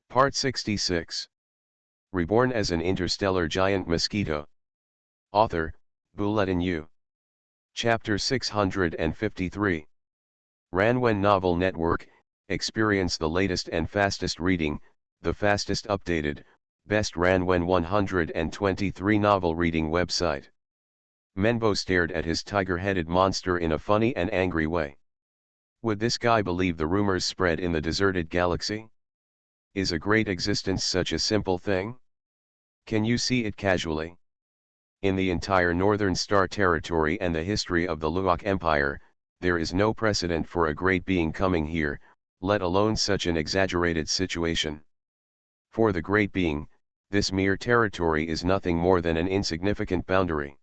Part 66. Reborn as an interstellar giant mosquito. Author, Bulletin U. Chapter 653. Ranwen Novel Network. Experience the latest and fastest reading, the fastest updated, best Ranwen 123 novel reading website. Menbo stared at his tiger-headed monster in a funny and angry way. Would this guy believe the rumors spread in the deserted galaxy? Is a great existence such a simple thing? Can you see it casually? In the entire Northern Star Territory and the history of the Luok Empire, there is no precedent for a great being coming here, let alone such an exaggerated situation. For the great being, this mere territory is nothing more than an insignificant boundary.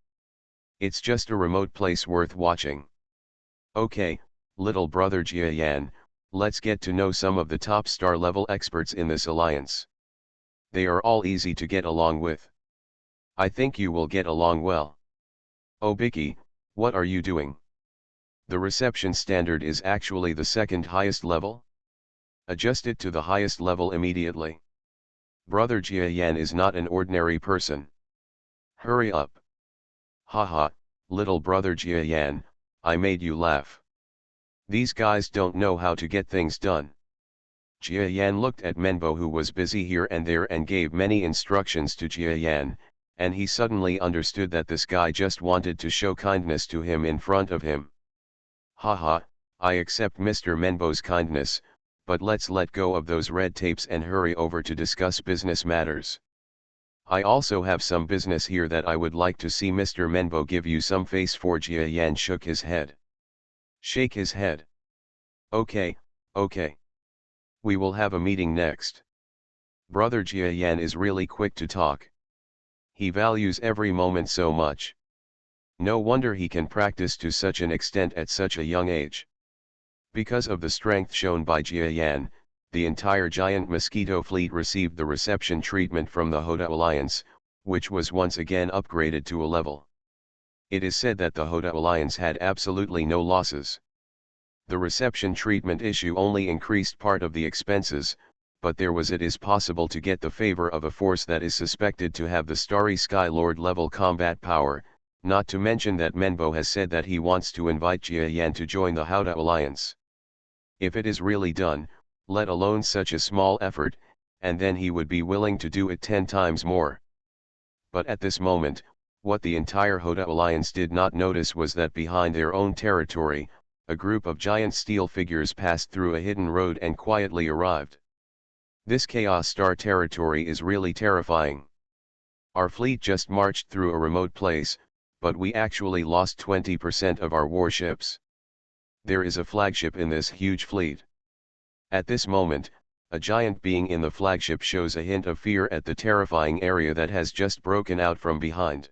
It's just a remote place worth watching. Okay, little brother Jiayan, let's get to know some of the top star-level experts in this alliance. They are all easy to get along with. I think you will get along well. Oh Bicky, what are you doing? The reception standard is actually the second highest level? Adjust it to the highest level immediately. Brother Jiayan is not an ordinary person. Hurry up. Haha, little brother Jiayan, I made you laugh. These guys don't know how to get things done. Jiayan looked at Menbo, who was busy here and there and gave many instructions to Jiayan, and he suddenly understood that this guy just wanted to show kindness to him in front of him. Haha, I accept Mr. Menbo's kindness, but let's let go of those red tapes and hurry over to discuss business matters. I also have some business here that I would like to see Mr. Menbo give you some face for. Jiayan shook his head. Shake his head. Okay, okay. We will have a meeting next. Brother Jiayan is really quick to talk. He values every moment so much. No wonder he can practice to such an extent at such a young age. Because of the strength shown by Jiayan, the entire giant mosquito fleet received the reception treatment from the Hoda Alliance, which was once again upgraded to a level. It is said that the Hoda Alliance had absolutely no losses. The reception treatment issue only increased part of the expenses, but it is possible to get the favor of a force that is suspected to have the Starry Sky Lord level combat power, not to mention that Menbo has said that he wants to invite Jiayan to join the Hoda Alliance. If it is really done, let alone such a small effort, and then he would be willing to do it 10 times more. But at this moment, what the entire Hoda Alliance did not notice was that behind their own territory, a group of giant steel figures passed through a hidden road and quietly arrived. This Chaos Star territory is really terrifying. Our fleet just marched through a remote place, but we actually lost 20% of our warships. There is a flagship in this huge fleet. At this moment, a giant being in the flagship shows a hint of fear at the terrifying area that has just broken out from behind.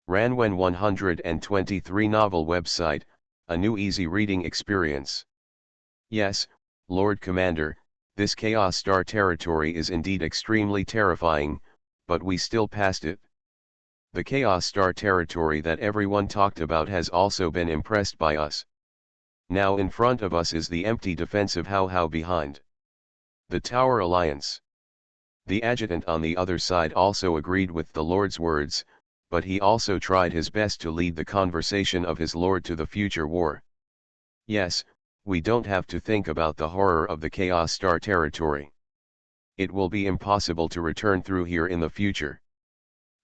Ranwen 123 novel website, a new easy reading experience. Yes, Lord Commander, this Chaos Star territory is indeed extremely terrifying, but we still passed it. The Chaos Star territory that everyone talked about has also been impressed by us. Now in front of us is the empty defensive How behind. The Tower Alliance. The adjutant on the other side also agreed with the Lord's words, but he also tried his best to lead the conversation of his Lord to the future war. Yes, we don't have to think about the horror of the Chaos Star territory. It will be impossible to return through here in the future.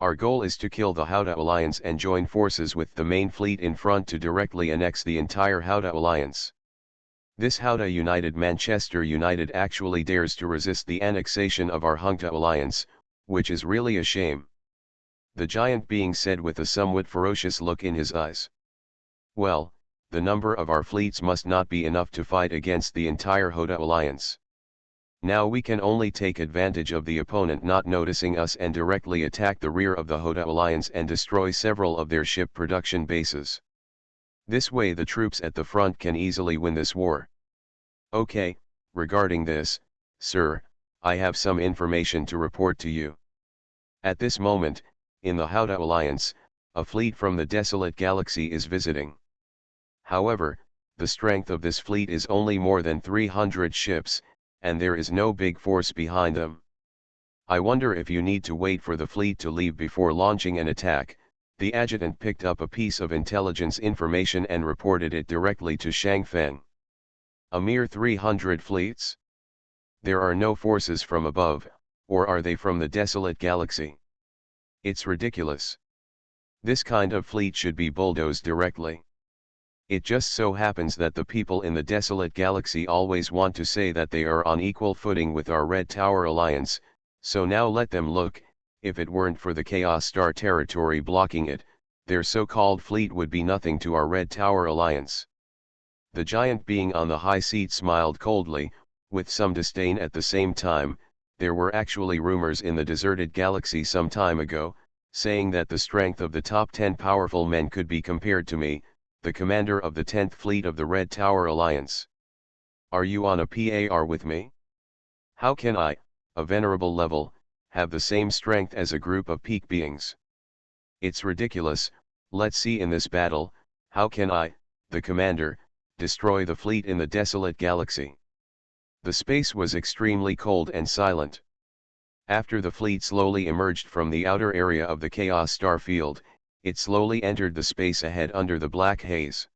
Our goal is to kill the Hoda Alliance and join forces with the main fleet in front to directly annex the entire Hoda Alliance. This Hoda United Manchester United actually dares to resist the annexation of our Hungta Alliance, which is really a shame. The giant being said with a somewhat ferocious look in his eyes. Well, the number of our fleets must not be enough to fight against the entire Hoda Alliance. Now we can only take advantage of the opponent not noticing us and directly attack the rear of the Hoda Alliance and destroy several of their ship production bases. This way the troops at the front can easily win this war. Okay, regarding this, sir, I have some information to report to you. At this moment, in the Hoda Alliance, a fleet from the desolate galaxy is visiting. However, the strength of this fleet is only more than 300 ships, and there is no big force behind them. I wonder if you need to wait for the fleet to leave before launching an attack. The adjutant picked up a piece of intelligence information and reported it directly to Shang Feng. A mere 300 fleets? There are no forces from above, or are they from the desolate galaxy? It's ridiculous. This kind of fleet should be bulldozed directly. It just so happens that the people in the desolate galaxy always want to say that they are on equal footing with our Red Tower Alliance, so now let them look. If it weren't for the Chaos Star territory blocking it, their so-called fleet would be nothing to our Red Tower Alliance. The giant being on the high seat smiled coldly, with some disdain at the same time. There were actually rumors in the deserted galaxy some time ago, saying that the strength of the top 10 powerful men could be compared to me, the commander of the 10th Fleet of the Red Tower Alliance. Are you on a par with me? How can I, a venerable level, have the same strength as a group of peak beings? It's ridiculous. Let's see in this battle, how can I, the commander, destroy the fleet in the desolate galaxy? The space was extremely cold and silent. After the fleet slowly emerged from the outer area of the Chaos Star field, it slowly entered the space ahead under the black haze.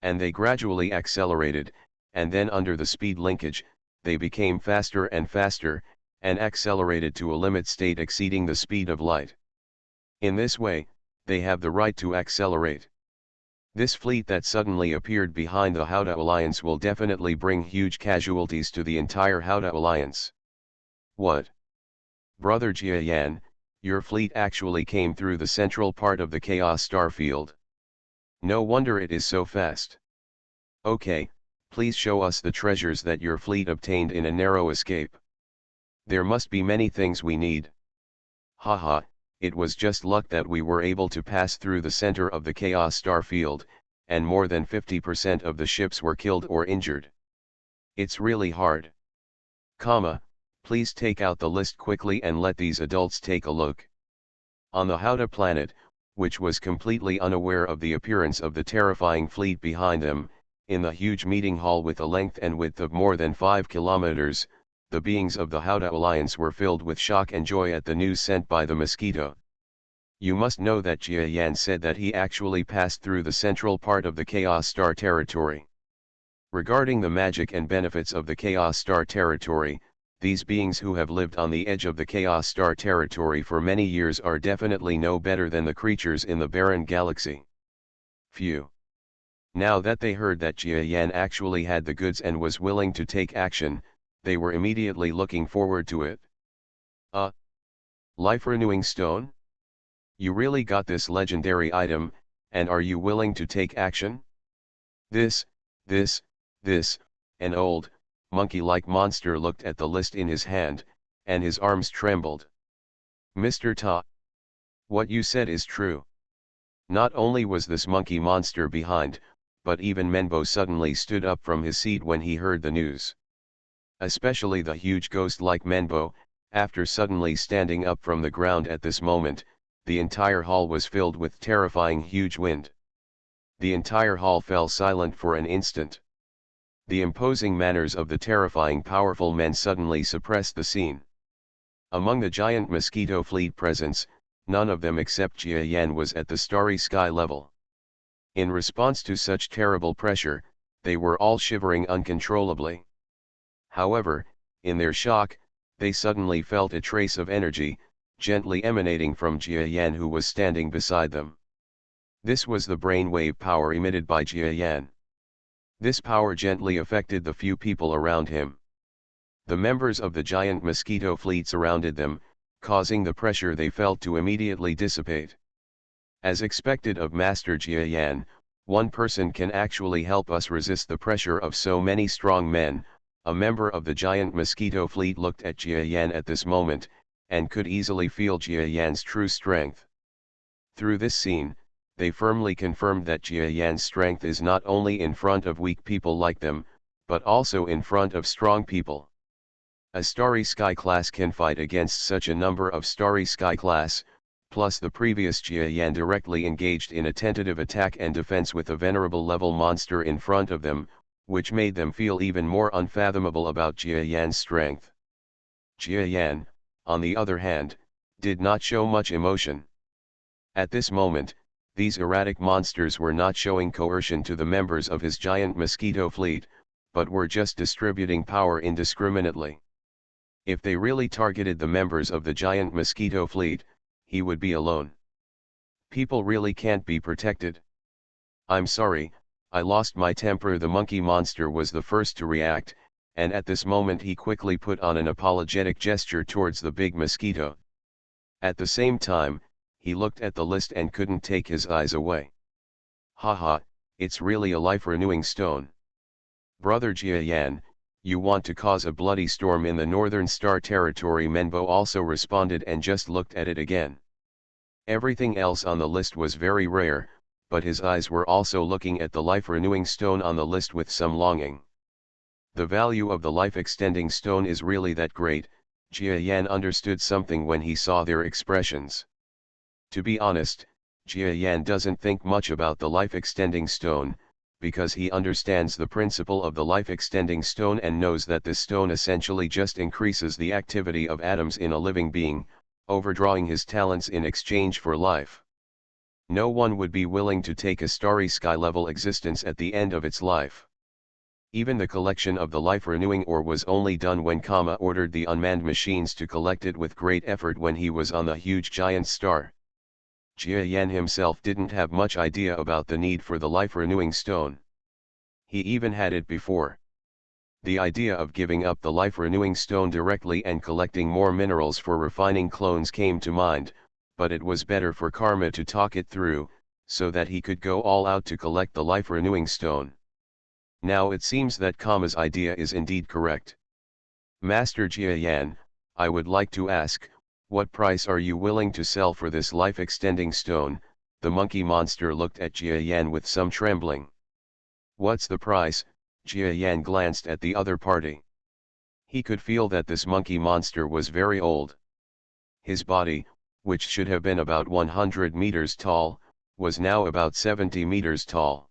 And they gradually accelerated, and then under the speed linkage, they became faster and faster, and accelerated to a limit state exceeding the speed of light. In this way, they have the right to accelerate. This fleet that suddenly appeared behind the Howdah Alliance will definitely bring huge casualties to the entire Howdah Alliance. What? Brother Jia Yan, your fleet actually came through the central part of the Chaos Star field. No wonder it is so fast. Okay, please show us the treasures that your fleet obtained in a narrow escape. There must be many things we need. Haha. It was just luck that we were able to pass through the center of the Chaos Star field, and more than 50% of the ships were killed or injured. It's really hard. Please take out the list quickly and let these adults take a look. On the Howdah planet, which was completely unaware of the appearance of the terrifying fleet behind them, in the huge meeting hall with a length and width of more than 5 kilometers, the beings of the Howdah Alliance were filled with shock and joy at the news sent by the Mosquito. You must know that Jia Yan said that he actually passed through the central part of the Chaos Star territory. Regarding the magic and benefits of the Chaos Star territory, these beings who have lived on the edge of the Chaos Star territory for many years are definitely no better than the creatures in the barren galaxy. Phew. Now that they heard that Jia Yan actually had the goods and was willing to take action, they were immediately looking forward to it. Life-renewing stone? You really got this legendary item, and are you willing to take action? This, an old, monkey-like monster looked at the list in his hand, and his arms trembled. Mr. Ta. What you said is true. Not only was this monkey monster behind, but even Menbo suddenly stood up from his seat when he heard the news. Especially the huge ghost-like Menbo, after suddenly standing up from the ground at this moment, the entire hall was filled with terrifying huge wind. The entire hall fell silent for an instant. The imposing manners of the terrifying powerful men suddenly suppressed the scene. Among the giant Mosquito fleet presence, none of them except Jia Yan was at the starry sky level. In response to such terrible pressure, they were all shivering uncontrollably. However, in their shock, they suddenly felt a trace of energy, gently emanating from Jia Yan who was standing beside them. This was the brainwave power emitted by Jia Yan. This power gently affected the few people around him. The members of the giant Mosquito fleet surrounded them, causing the pressure they felt to immediately dissipate. As expected of Master Jia Yan, one person can actually help us resist the pressure of so many strong men. A member of the giant Mosquito fleet looked at Jia Yan at this moment, and could easily feel Jia Yan's true strength. Through this scene, they firmly confirmed that Jia Yan's strength is not only in front of weak people like them, but also in front of strong people. A Starry Sky class can fight against such a number of Starry Sky class, plus the previous Jia Yan directly engaged in a tentative attack and defense with a venerable level monster in front of them, which made them feel even more unfathomable about Jia Yan's strength. Jia Yan, on the other hand, did not show much emotion. At this moment, these erratic monsters were not showing coercion to the members of his giant mosquito fleet, but were just distributing power indiscriminately. If they really targeted the members of the giant mosquito fleet, he would be alone. People really can't be protected. I'm sorry, I lost my temper. The monkey monster was the first to react, and at this moment he quickly put on an apologetic gesture towards the big mosquito. At the same time, he looked at the list and couldn't take his eyes away. Haha, it's really a life-renewing stone. Brother Jia Yan, you want to cause a bloody storm in the Northern Star Territory? Menbo also responded and just looked at it again. Everything else on the list was very rare, but his eyes were also looking at the life-renewing stone on the list with some longing. The value of the life-extending stone is really that great. Jia Yan understood something when he saw their expressions. To be honest, Jia Yan doesn't think much about the life-extending stone, because he understands the principle of the life-extending stone and knows that this stone essentially just increases the activity of atoms in a living being, overdrawing his talents in exchange for life. No one would be willing to take a starry sky-level existence at the end of its life. Even the collection of the life-renewing ore was only done when Kama ordered the unmanned machines to collect it with great effort when he was on the huge giant star. Jia Yan himself didn't have much idea about the need for the life-renewing stone. He even had it before. The idea of giving up the life-renewing stone directly and collecting more minerals for refining clones came to mind, but it was better for Karma to talk it through, so that he could go all out to collect the life-renewing stone. Now it seems that Karma's idea is indeed correct. Master Jia Yan, I would like to ask, what price are you willing to sell for this life-extending stone? The monkey monster looked at Jia Yan with some trembling. What's the price? Jia Yan glanced at the other party. He could feel that this monkey monster was very old. His body, which should have been about 100 meters tall, was now about 70 meters tall.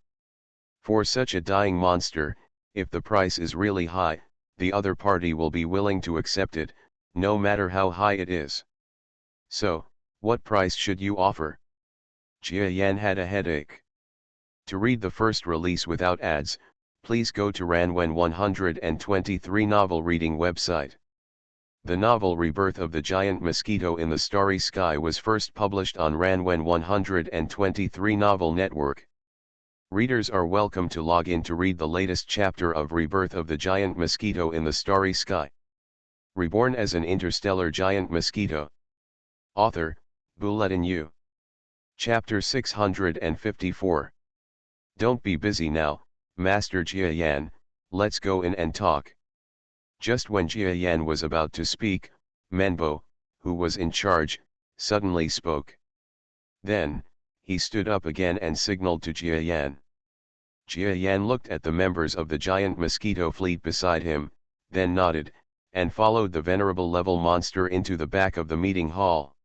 For such a dying monster, if the price is really high, the other party will be willing to accept it, no matter how high it is. So, what price should you offer? Jia Yan had a headache. To read the first release without ads, please go to Ranwen 123 novel reading website. The novel Rebirth of the Giant Mosquito in the Starry Sky was first published on Ranwen 123 novel network. Readers are welcome to log in to read the latest chapter of Rebirth of the Giant Mosquito in the Starry Sky. Reborn as an interstellar giant mosquito. Author, Bulletin U. Chapter 654. Don't be busy now, Master Jia Yan, let's go in and talk. Just when Jia Yan was about to speak, Menbo, who was in charge, suddenly spoke. Then, he stood up again and signaled to Jia Yan. Jia Yan looked at the members of the giant mosquito fleet beside him, then nodded, and followed the venerable level monster into the back of the meeting hall.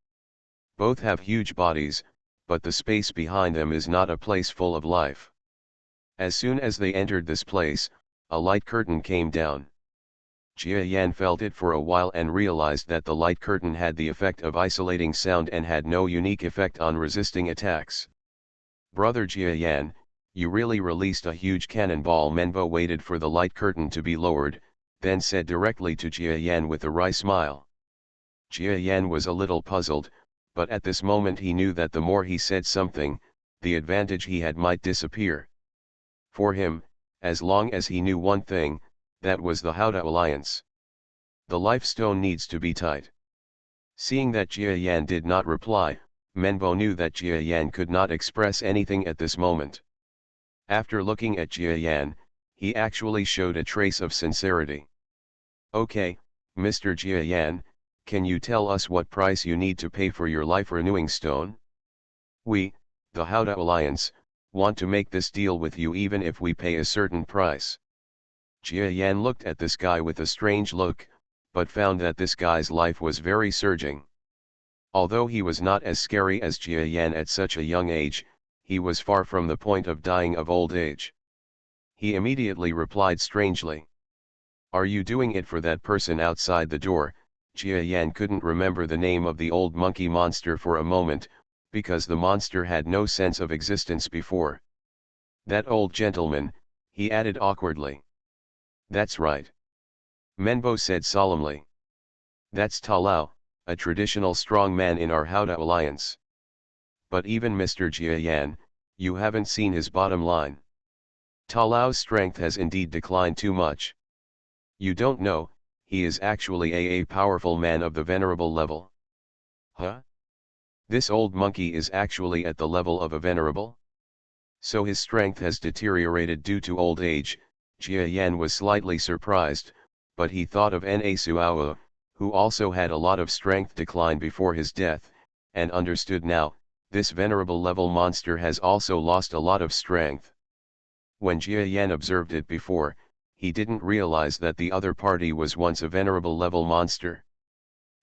Both have huge bodies, but the space behind them is not a place full of life. As soon as they entered this place, a light curtain came down. Jia Yan felt it for a while and realized that the light curtain had the effect of isolating sound and had no unique effect on resisting attacks. Brother Jia Yan, you really released a huge cannonball. Menbo waited for the light curtain to be lowered, then said directly to Jia Yan with a wry smile. Jia Yan was a little puzzled, but at this moment he knew that the more he said something, the advantage he had might disappear. For him, as long as he knew one thing, that was the Howda alliance. The life stone needs to be tight. Seeing that Jia Yan did not reply, Menbo knew that Jia Yan could not express anything at this moment. After looking at Jia Yan, he actually showed a trace of sincerity. Okay, Mr. Jia Yan, can you tell us what price you need to pay for your life-renewing stone? We, the Howda Alliance, want to make this deal with you even if we pay a certain price. Jia Yan looked at this guy with a strange look, but found that this guy's life was very surging. Although he was not as scary as Jia Yan at such a young age, he was far from the point of dying of old age. He immediately replied strangely. Are you doing it for that person outside the door? Jia Yan couldn't remember the name of the old monkey monster for a moment, because the monster had no sense of existence before. That old gentleman, he added awkwardly. That's right. Menbo said solemnly. That's Talao, a traditional strong man in our Howda alliance. But even Mr. Jia Yan, you haven't seen his bottom line. Talao's strength has indeed declined too much. You don't know, he is actually a powerful man of the venerable level. Huh? This old monkey is actually at the level of a venerable? So his strength has deteriorated due to old age. Jia Yan was slightly surprised, but he thought of Na Suao, who also had a lot of strength decline before his death, and understood now, this venerable level monster has also lost a lot of strength. When Jia Yan observed it before, he didn't realize that the other party was once a venerable level monster.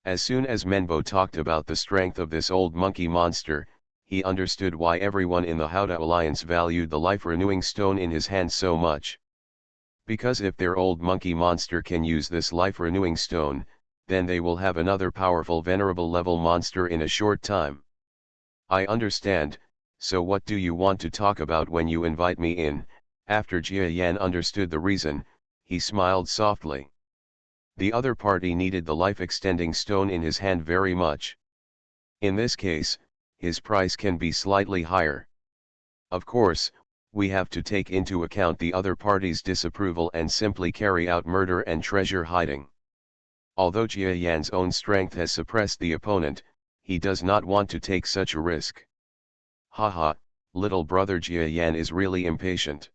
As soon as Menbo talked about the strength of this old monkey monster, he understood why everyone in the Howda alliance valued the life-renewing stone in his hand so much. Because if their old monkey monster can use this life-renewing stone, then they will have another powerful venerable level monster in a short time. I understand, so what do you want to talk about when you invite me in? After Jia Yan understood the reason, he smiled softly. The other party needed the life-extending stone in his hand very much. In this case, his price can be slightly higher. Of course, we have to take into account the other party's disapproval and simply carry out murder and treasure hiding. Although Jia Yan's own strength has suppressed the opponent, he does not want to take such a risk. Haha, little brother Jia Yan is really impatient.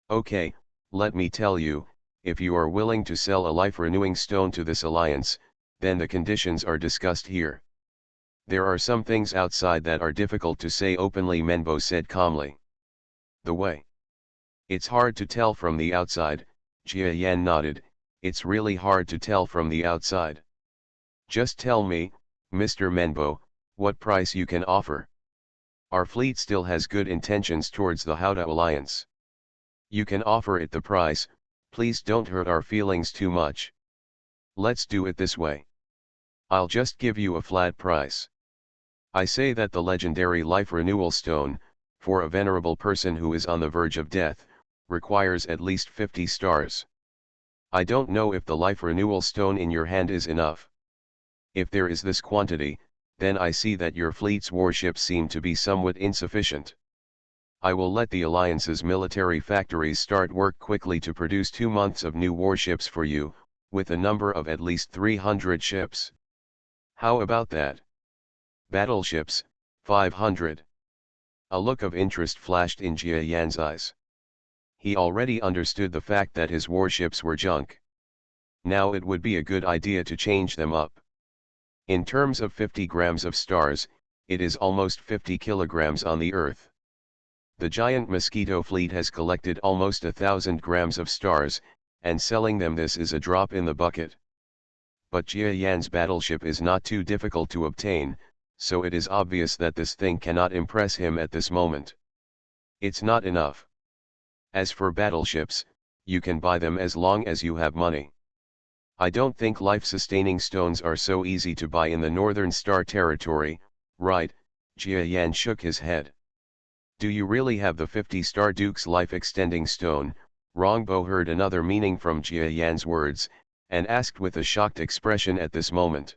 Okay, let me tell you, if you are willing to sell a life-renewing stone to this alliance, then the conditions are discussed here. There are some things outside that are difficult to say openly, Menbo said calmly. The way? It's hard to tell from the outside, Jia Yan nodded. It's really hard to tell from the outside. Just tell me, Mr. Menbo, what price you can offer. Our fleet still has good intentions towards the Howda alliance. You can offer it the price, please don't hurt our feelings too much. Let's do it this way. I'll just give you a flat price. I say that the legendary life renewal stone, for a venerable person who is on the verge of death, requires at least 50 stars. I don't know if the life renewal stone in your hand is enough. If there is this quantity, then I see that your fleet's warships seem to be somewhat insufficient. I will let the Alliance's military factories start work quickly to produce 2 months of new warships for you, with a number of at least 300 ships. How about that? Battleships, 500. A look of interest flashed in Jia Yan's eyes. He already understood the fact that his warships were junk. Now it would be a good idea to change them up. In terms of 50 grams of stars, it is almost 50 kilograms on the Earth. The giant Mosquito fleet has collected almost 1,000 grams of stars, and selling them this is a drop in the bucket. But Jia Yan's battleship is not too difficult to obtain, so it is obvious that this thing cannot impress him at this moment. It's not enough. As for battleships, you can buy them as long as you have money. I don't think life-sustaining stones are so easy to buy in the Northern Star territory, right? Jia Yan shook his head. Do you really have the 50-star Duke's life-extending stone? Rongbo heard another meaning from Jia Yan's words, and asked with a shocked expression at this moment.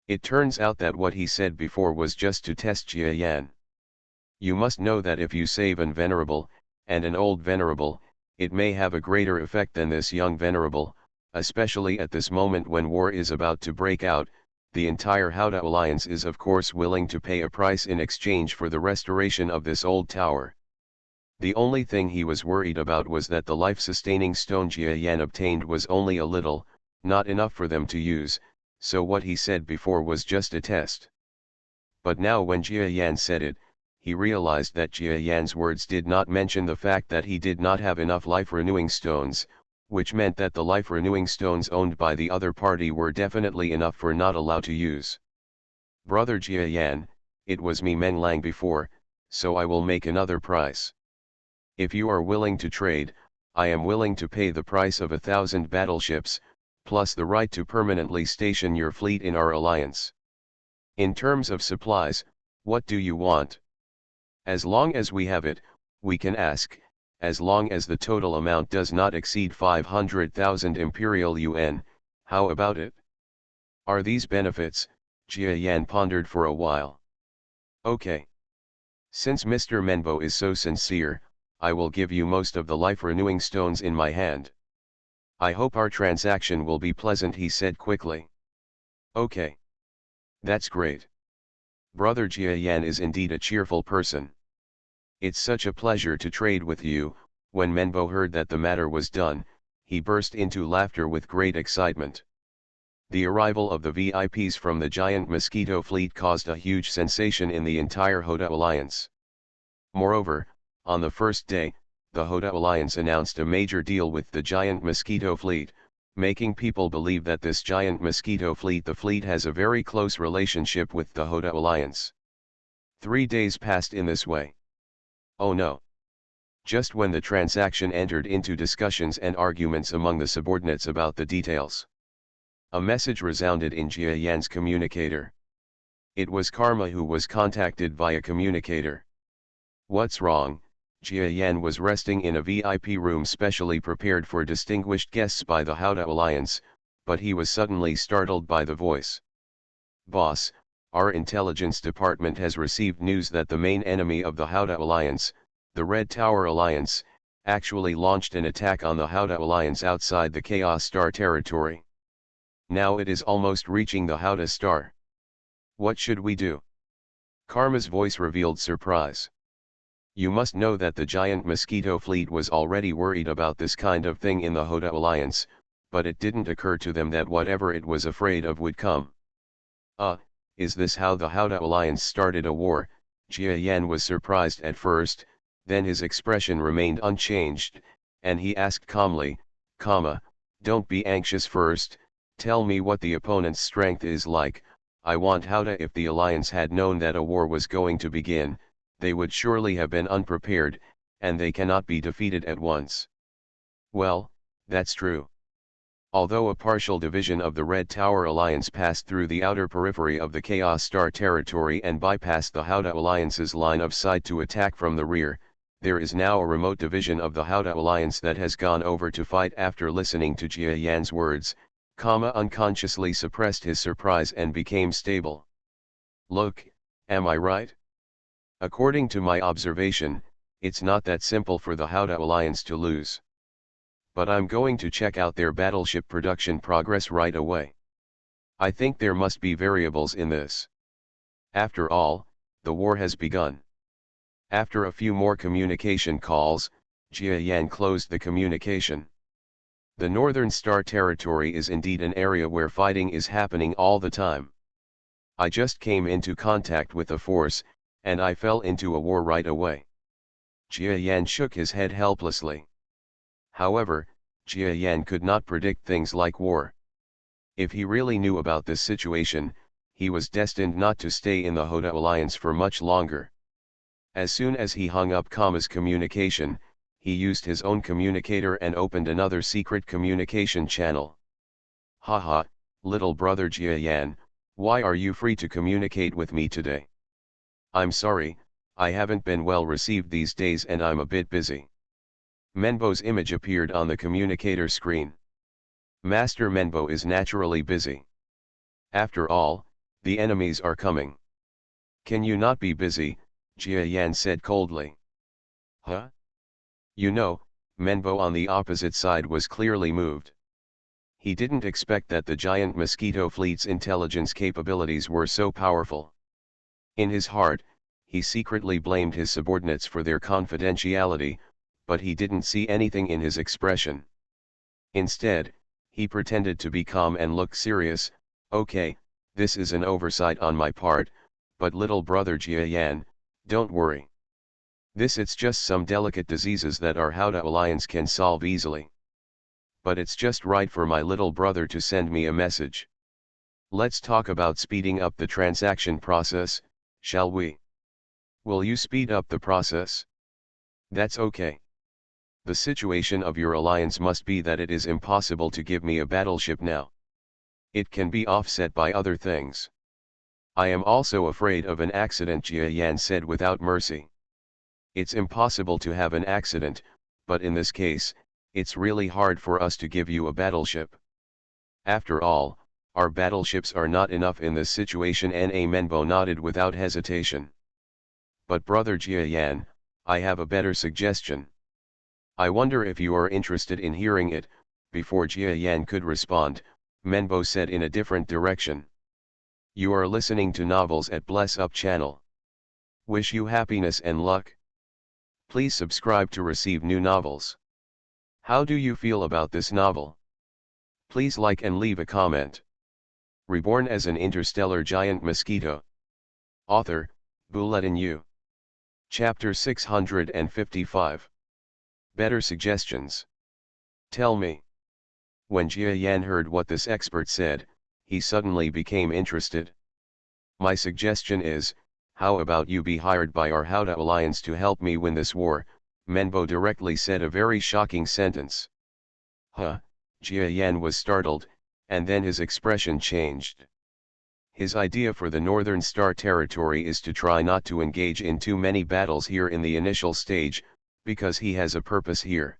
It turns out that what he said before was just to test Jia Yan. You must know that if you save an venerable, and an old venerable, it may have a greater effect than this young venerable, especially at this moment when war is about to break out. The entire Howda alliance is of course willing to pay a price in exchange for the restoration of this old tower. The only thing he was worried about was that the life-sustaining stone Jia Yan obtained was only a little, not enough for them to use, so what he said before was just a test. But now when Jia Yan said it, he realized that Jia Yan's words did not mention the fact that he did not have enough life-renewing stones, which meant that the life-renewing stones owned by the other party were definitely enough for not allowed to use. Brother Jia Yan, it was me Meng Lang before, so I will make another price. If you are willing to trade, I am willing to pay the price of 1,000 battleships, plus the right to permanently station your fleet in our alliance. In terms of supplies, what do you want? As long as we have it, we can ask, as long as the total amount does not exceed 500,000 Imperial Yuan, how about it? Are these benefits? Jia Yan pondered for a while. Okay. Since Mr. Menbo is so sincere, I will give you most of the life-renewing stones in my hand. I hope our transaction will be pleasant, he said quickly. Okay. That's great. Brother Jia Yan is indeed a cheerful person. It's such a pleasure to trade with you. When Menbo heard that the matter was done, he burst into laughter with great excitement. The arrival of the VIPs from the giant Mosquito fleet caused a huge sensation in the entire Hoda Alliance. Moreover, on the first day, the Hoda Alliance announced a major deal with the giant Mosquito fleet, making people believe that this giant Mosquito fleet, the fleet, has a very close relationship with the Hoda Alliance. 3 days passed in this way. Oh no! Just when the transaction entered into discussions and arguments among the subordinates about the details, a message resounded in Jia Yan's communicator. It was Karma who was contacted via communicator. What's wrong? Jia Yan was resting in a VIP room specially prepared for distinguished guests by the Hoda Alliance, but he was suddenly startled by the voice. Boss, our intelligence department has received news that the main enemy of the Hoda Alliance, the Red Tower Alliance, actually launched an attack on the Hoda Alliance outside the Chaos Star territory. Now it is almost reaching the Hoda Star. What should we do? Karma's voice revealed surprise. You must know that the giant Mosquito fleet was already worried about this kind of thing in the Hoda Alliance, but it didn't occur to them that whatever it was afraid of would come. Is this how the Hoda Alliance started a war? Jia Yan was surprised at first, then his expression remained unchanged, and he asked calmly, don't be anxious first, tell me what the opponent's strength is like. I want Hoda. If the Alliance had known that a war was going to begin, they would surely have been unprepared, and they cannot be defeated at once. Well, that's true. Although a partial division of the Red Tower Alliance passed through the outer periphery of the Chaos Star territory and bypassed the Hoda Alliance's line of sight to attack from the rear, there is now a remote division of the Hoda Alliance that has gone over to fight. After listening to Jia Yan's words, unconsciously suppressed his surprise and became stable. Look, am I right? According to my observation, it's not that simple for the Hoda Alliance to lose. But I'm going to check out their battleship production progress right away. I think there must be variables in this. After all, the war has begun. After a few more communication calls, Jia Yan closed the communication. The Northern Star territory is indeed an area where fighting is happening all the time. I just came into contact with a force, and I fell into a war right away. Jia Yan shook his head helplessly. However, Jia Yan could not predict things like war. If he really knew about this situation, he was destined not to stay in the Hoda Alliance for much longer. As soon as he hung up Kama's communication, he used his own communicator and opened another secret communication channel. Haha, little brother Jia Yan, why are you free to communicate with me today? I'm sorry, I haven't been well received these days and I'm a bit busy. Menbo's image appeared on the communicator screen. Master Menbo is naturally busy. After all, the enemies are coming. Can you not be busy? Jia Yan said coldly. Huh? You know, Menbo on the opposite side was clearly moved. He didn't expect that the giant Mosquito fleet's intelligence capabilities were so powerful. In his heart, he secretly blamed his subordinates for their confidentiality, but he didn't see anything in his expression. Instead, he pretended to be calm and looked serious. Okay, this is an oversight on my part, but little brother Jia Yan, don't worry. It's just some delicate diseases that our Hoda Alliance can solve easily. But it's just right for my little brother to send me a message. Let's talk about speeding up the transaction process, shall we? Will you speed up the process? That's okay. The situation of your alliance must be that it is impossible to give me a battleship now. It can be offset by other things. I am also afraid of an accident, Jia Yan said without mercy. It's impossible to have an accident, but in this case, it's really hard for us to give you a battleship. After all, our battleships are not enough in this situation. Na Menbo nodded without hesitation. But brother Jia Yan, I have a better suggestion. I wonder if you are interested in hearing it. Before Jia Yan could respond, Menbo said in a different direction. You are listening to Novels at Bless Up channel. Wish you happiness and luck. Please subscribe to receive new novels. How do you feel about this novel? Please like and leave a comment. Reborn as an interstellar giant mosquito. Author, Bulletin U. Chapter 655. Better suggestions. Tell me. When Jia Yan heard what this expert said, he suddenly became interested. My suggestion is, how about you be hired by our Houda alliance to help me win this war? Menbo directly said a very shocking sentence. Huh? Jia Yan was startled, and then his expression changed. His idea for the Northern Star territory is to try not to engage in too many battles here in the initial stage, because he has a purpose here.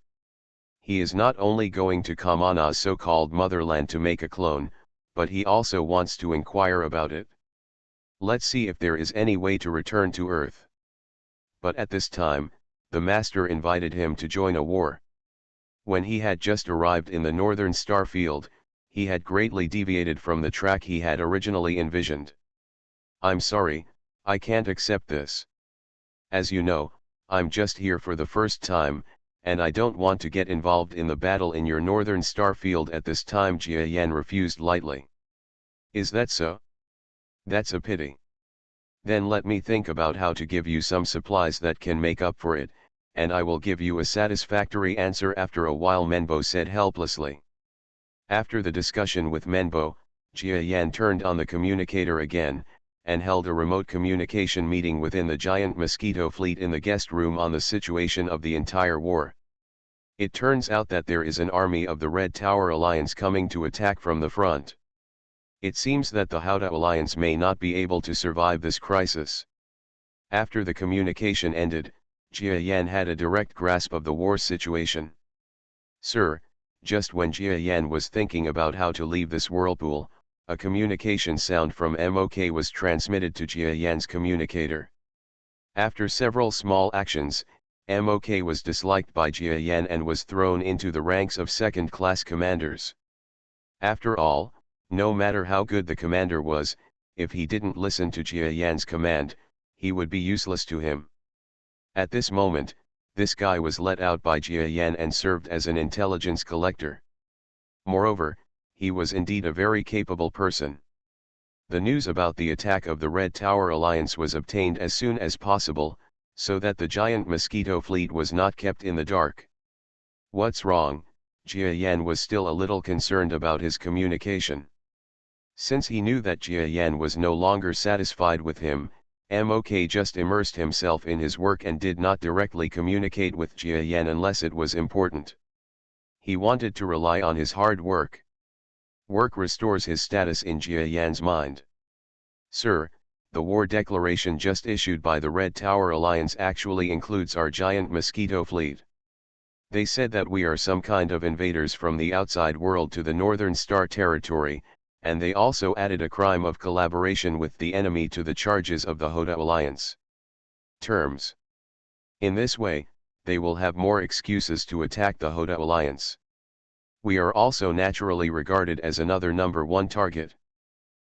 He is not only going to Kamana's so-called motherland to make a clone, but he also wants to inquire about it. Let's see if there is any way to return to Earth. But at this time, the Master invited him to join a war. When he had just arrived in the Northern Star field, he had greatly deviated from the track he had originally envisioned. I'm sorry, I can't accept this. As you know, I'm just here for the first time, and I don't want to get involved in the battle in your Northern Star field at this time. Jia Yan refused lightly. Is that so? That's a pity. Then let me think about how to give you some supplies that can make up for it, and I will give you a satisfactory answer after a while, Menbo said helplessly. After the discussion with Menbo, Jia Yan turned on the communicator again, and held a remote communication meeting within the giant Mosquito fleet in the guest room on the situation of the entire war. It turns out that there is an army of the Red Tower Alliance coming to attack from the front. It seems that the Houda Alliance may not be able to survive this crisis. After the communication ended, Jia Yan had a direct grasp of the war situation. Sir, just when Jia Yan was thinking about how to leave this whirlpool, a communication sound from MOK was transmitted to Jia Yan's communicator. After several small actions, MOK was disliked by Jia Yan and was thrown into the ranks of second-class commanders. After all, no matter how good the commander was, if he didn't listen to Jia Yan's command, he would be useless to him. At this moment, this guy was let out by Jia Yan and served as an intelligence collector. Moreover, he was indeed a very capable person. The news about the attack of the Red Tower Alliance was obtained as soon as possible, so that the giant Mosquito fleet was not kept in the dark. What's wrong? Jia Yan was still a little concerned about his communication. Since he knew that Jia Yan was no longer satisfied with him, MOK just immersed himself in his work and did not directly communicate with Jia Yan unless it was important. He wanted to rely on his hard work. Work restores his status in Jia Yan's mind. Sir, the war declaration just issued by the Red Tower Alliance actually includes our giant Mosquito fleet. They said that we are some kind of invaders from the outside world to the Northern Star territory, and they also added a crime of collaboration with the enemy to the charges of the Houda Alliance. Terms. In this way, they will have more excuses to attack the Houda Alliance. We are also naturally regarded as another number one target.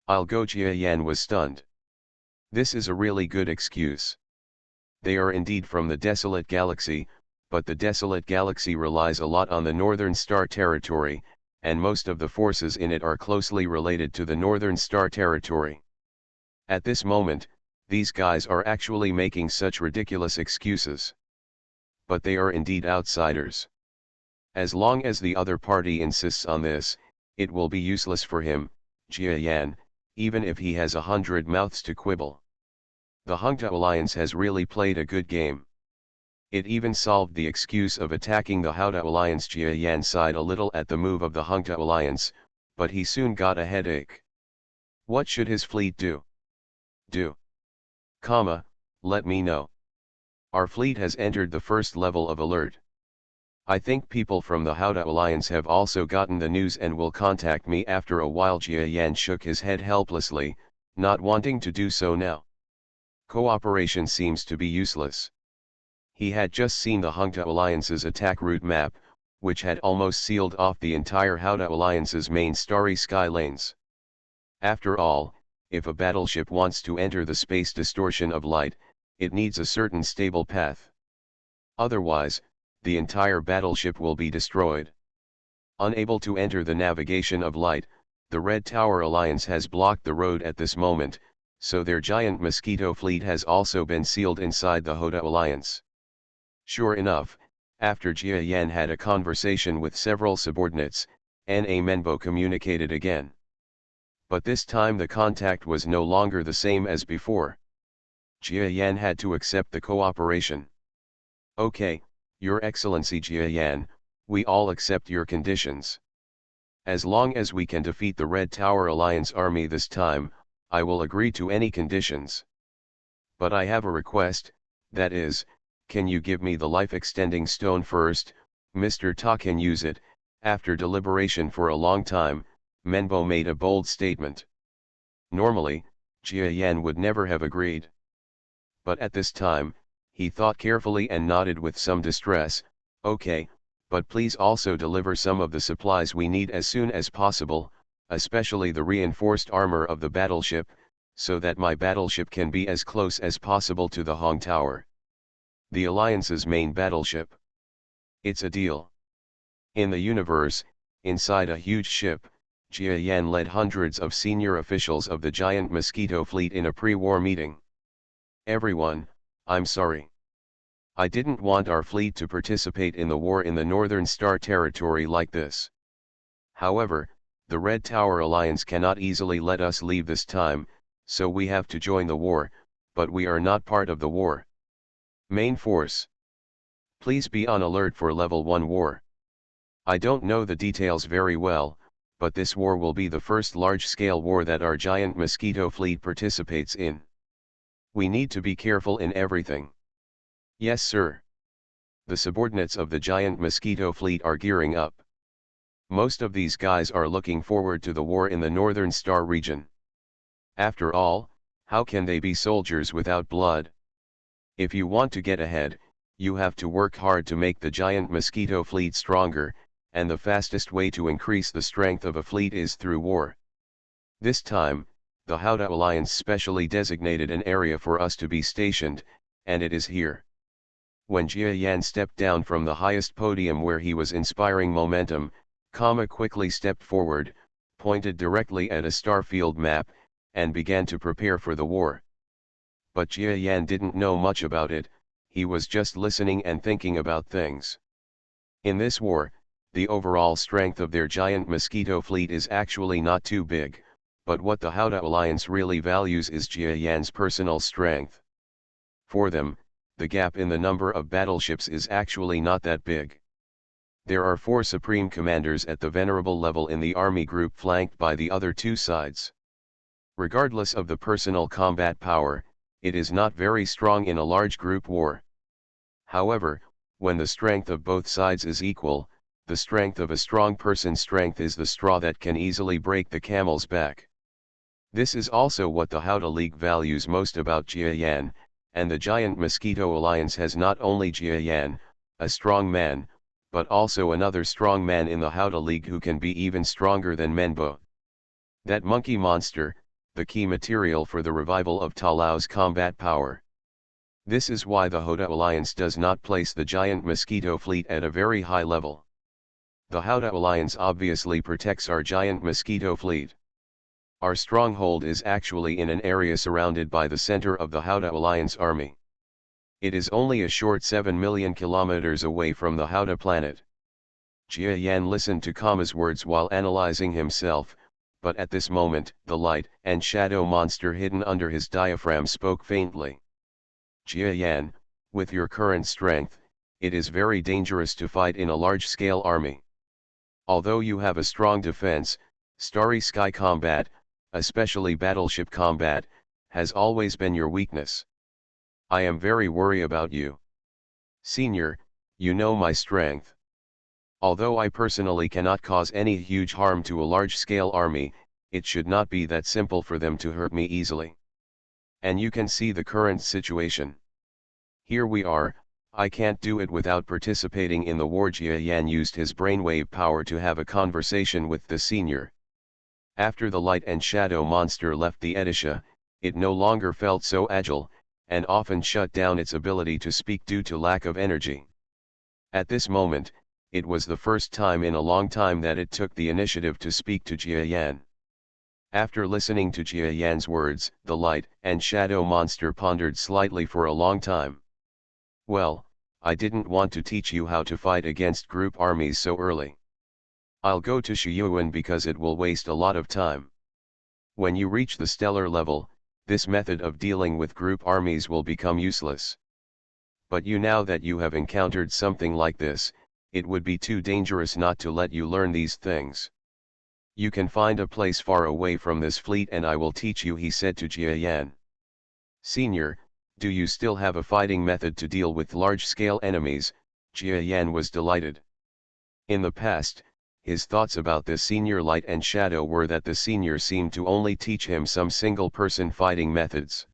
I'll go. Jia Yan was stunned. This is a really good excuse. They are indeed from the Desolate Galaxy, but the Desolate Galaxy relies a lot on the Northern Star territory, and most of the forces in it are closely related to the Northern Star territory. At this moment, these guys are actually making such ridiculous excuses. But they are indeed outsiders. As long as the other party insists on this, it will be useless for him, Jia Yan, even if he has 100 mouths to quibble. The Houda Alliance has really played a good game. It even solved the excuse of attacking the Houda alliance. Jia Yan sighed a little at the move of the Hungta alliance, but he soon got a headache. What should his fleet do? Let me know. Our fleet has entered the first level of alert. I think people from the Houda alliance have also gotten the news and will contact me after a while. Jia Yan shook his head helplessly, not wanting to do so now. Cooperation seems to be useless. He had just seen the Hungta alliance's attack route map, which had almost sealed off the entire Houda alliance's main starry sky lanes. After all, if a battleship wants to enter the space distortion of light, it needs a certain stable path. Otherwise, the entire battleship will be destroyed. Unable to enter the navigation of light, the Red Tower Alliance has blocked the road at this moment, so their giant Mosquito fleet has also been sealed inside the Houda Alliance. Sure enough, after Jia Yan had a conversation with several subordinates, Na Menbo communicated again. But this time the contact was no longer the same as before. Jia Yan had to accept the cooperation. Okay, Your Excellency Jia Yan, we all accept your conditions. As long as we can defeat the Red Tower Alliance army this time, I will agree to any conditions. But I have a request, that is, can you give me the life-extending stone first? Mr. Ta can use it. After deliberation for a long time, Menbo made a bold statement. Normally, Jia Yan would never have agreed. But at this time, he thought carefully and nodded with some distress. Okay, but please also deliver some of the supplies we need as soon as possible, especially the reinforced armor of the battleship, so that my battleship can be as close as possible to the Hong Tower. The Alliance's main battleship. It's a deal. In the universe, inside a huge ship, Jia Yan led hundreds of senior officials of the giant Mosquito fleet in a pre-war meeting. Everyone, I'm sorry. I didn't want our fleet to participate in the war in the Northern Star territory like this. However, the Red Tower Alliance cannot easily let us leave this time, so we have to join the war, but we are not part of the war. Main Force. Please be on alert for Level 1 war. I don't know the details very well, but this war will be the first large-scale war that our giant Mosquito fleet participates in. We need to be careful in everything. Yes, sir. The subordinates of the giant Mosquito fleet are gearing up. Most of these guys are looking forward to the war in the Northern Star region. After all, how can they be soldiers without blood? If you want to get ahead, you have to work hard to make the giant Mosquito fleet stronger, and the fastest way to increase the strength of a fleet is through war. This time, the Houda Alliance specially designated an area for us to be stationed, and it is here. When Jia Yan stepped down from the highest podium where he was inspiring momentum, Kama quickly stepped forward, pointed directly at a starfield map, and began to prepare for the war. But Jia Yan didn't know much about it, he was just listening and thinking about things. In this war, the overall strength of their giant Mosquito fleet is actually not too big, but what the Houda Alliance really values is Jia Yan's personal strength. For them, the gap in the number of battleships is actually not that big. There are 4 supreme commanders at the venerable level in the army group flanked by the other 2 sides. Regardless of the personal combat power, it is not very strong in a large group war. However, when the strength of both sides is equal, the strength of a strong person's strength is the straw that can easily break the camel's back. This is also what the Houda League values most about Jia Yan, and the giant Mosquito Alliance has not only Jia Yan, a strong man, but also another strong man in the Houda League who can be even stronger than Menbo. That monkey monster, the key material for the revival of Ta Lao's combat power. This is why the Houda Alliance does not place the giant Mosquito fleet at a very high level. The Houda Alliance obviously protects our giant Mosquito fleet. Our stronghold is actually in an area surrounded by the center of the Houda Alliance army. It is only a short 7 million kilometers away from the Houda planet. Jia Yan listened to Kama's words while analyzing himself, but at this moment, the light and shadow monster hidden under his diaphragm spoke faintly. Jia Yan, With your current strength, it is very dangerous to fight in a large-scale army. Although you have a strong defense, starry sky combat, especially battleship combat, has always been your weakness. I am very worried about you. Senior, you know my strength. Although I personally cannot cause any huge harm to a large-scale army, it should not be that simple for them to hurt me easily. And you can see the current situation. Here we are. I can't do it without participating in the war. Jia Yan used his brainwave power to have a conversation with the senior. After the light and shadow monster left the Edisha, it no longer felt so agile, and often shut down its ability to speak due to lack of energy. At this moment, it was the first time in a long time that it took the initiative to speak to Jia Yan. After listening to Jia Yan's words, the light and shadow monster pondered slightly for a long time. Well, I didn't want to teach you how to fight against group armies so early. I'll go to Shuyuan because it will waste a lot of time. When you reach the stellar level, this method of dealing with group armies will become useless. But now that you have encountered something like this, it would be too dangerous not to let you learn these things. You can find a place far away from this fleet and I will teach you, he said to Jia Yan. Senior, do you still have a fighting method to deal with large-scale enemies? Jia Yan was delighted. In the past, his thoughts about the senior light and shadow were that the senior seemed to only teach him some single-person fighting methods.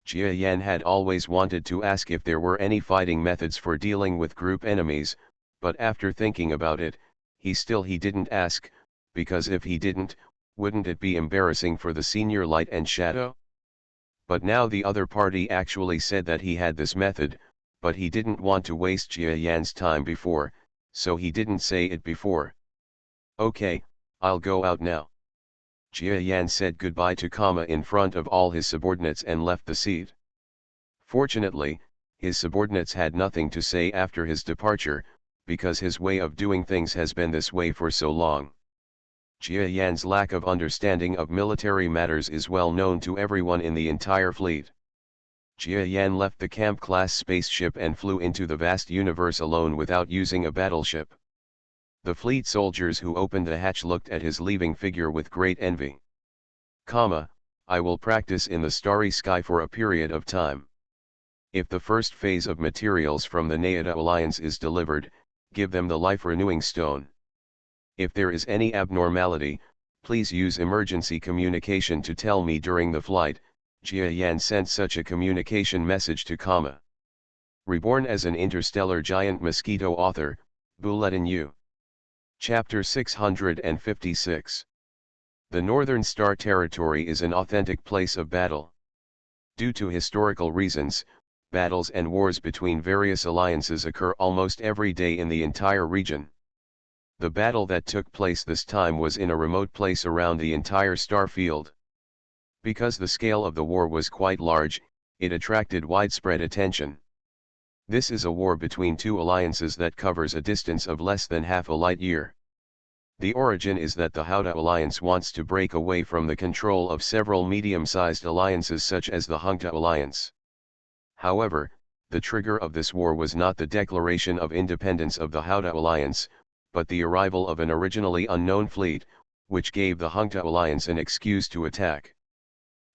Jia Yan had always wanted to ask if there were any fighting methods for dealing with group enemies, but after thinking about it, he didn't ask, because if he didn't, wouldn't it be embarrassing for the senior light and shadow? But now the other party actually said that he had this method, but he didn't want to waste Jia Yan's time before, so he didn't say it before. Okay, I'll go out now. Jia Yan said goodbye to Kama in front of all his subordinates and left the seat. Fortunately, his subordinates had nothing to say after his departure, because his way of doing things has been this way for so long. Jia Yan's lack of understanding of military matters is well known to everyone in the entire fleet. Jia Yan left the camp-class spaceship and flew into the vast universe alone without using a battleship. The fleet soldiers who opened the hatch looked at his leaving figure with great envy. I will practice in the starry sky for a period of time. If the first phase of materials from the Naida Alliance is delivered, give them the life-renewing stone. If there is any abnormality, please use emergency communication to tell me during the flight. Jia Yan sent such a communication message to Kama. Reborn as an interstellar giant mosquito. Author, Bulletin U. Chapter 656. The Northern Star Territory is an authentic place of battle. Due to historical reasons, battles and wars between various alliances occur almost every day in the entire region. The battle that took place this time was in a remote place around the entire star field. Because the scale of the war was quite large, it attracted widespread attention. This is a war between two alliances that covers a distance of less than half a light year. The origin is that the Houda Alliance wants to break away from the control of several medium-sized alliances such as the Hungta Alliance. However, the trigger of this war was not the declaration of independence of the Houda Alliance, but the arrival of an originally unknown fleet, which gave the Hungta Alliance an excuse to attack.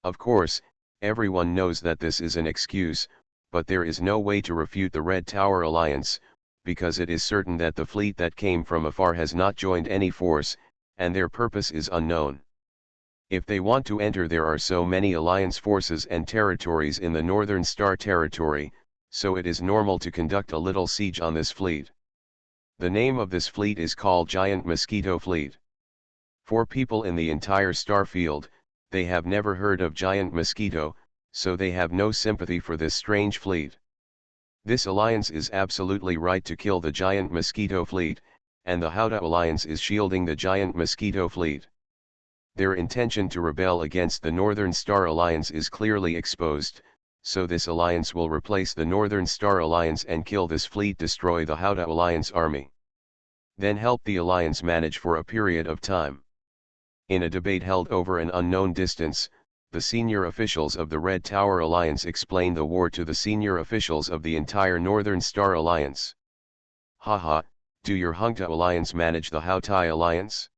Of course, everyone knows that this is an excuse, but there is no way to refute the Red Tower Alliance, because it is certain that the fleet that came from afar has not joined any force, and their purpose is unknown. If they want to enter, there are so many alliance forces and territories in the Northern Star Territory, so it is normal to conduct a little siege on this fleet. The name of this fleet is called Giant Mosquito Fleet. For people in the entire star field, they have never heard of Giant Mosquito, so they have no sympathy for this strange fleet. This alliance is absolutely right to kill the Giant Mosquito Fleet, and the Houda Alliance is shielding the Giant Mosquito Fleet. Their intention to rebel against the Northern Star Alliance is clearly exposed, so this alliance will replace the Northern Star Alliance and kill this fleet, destroy the Houda Alliance army. Then help the alliance manage for a period of time. In a debate held over an unknown distance, the senior officials of the Red Tower Alliance explain the war to the senior officials of the entire Northern Star Alliance. Haha, do your Hunta Alliance manage the Houtai Alliance?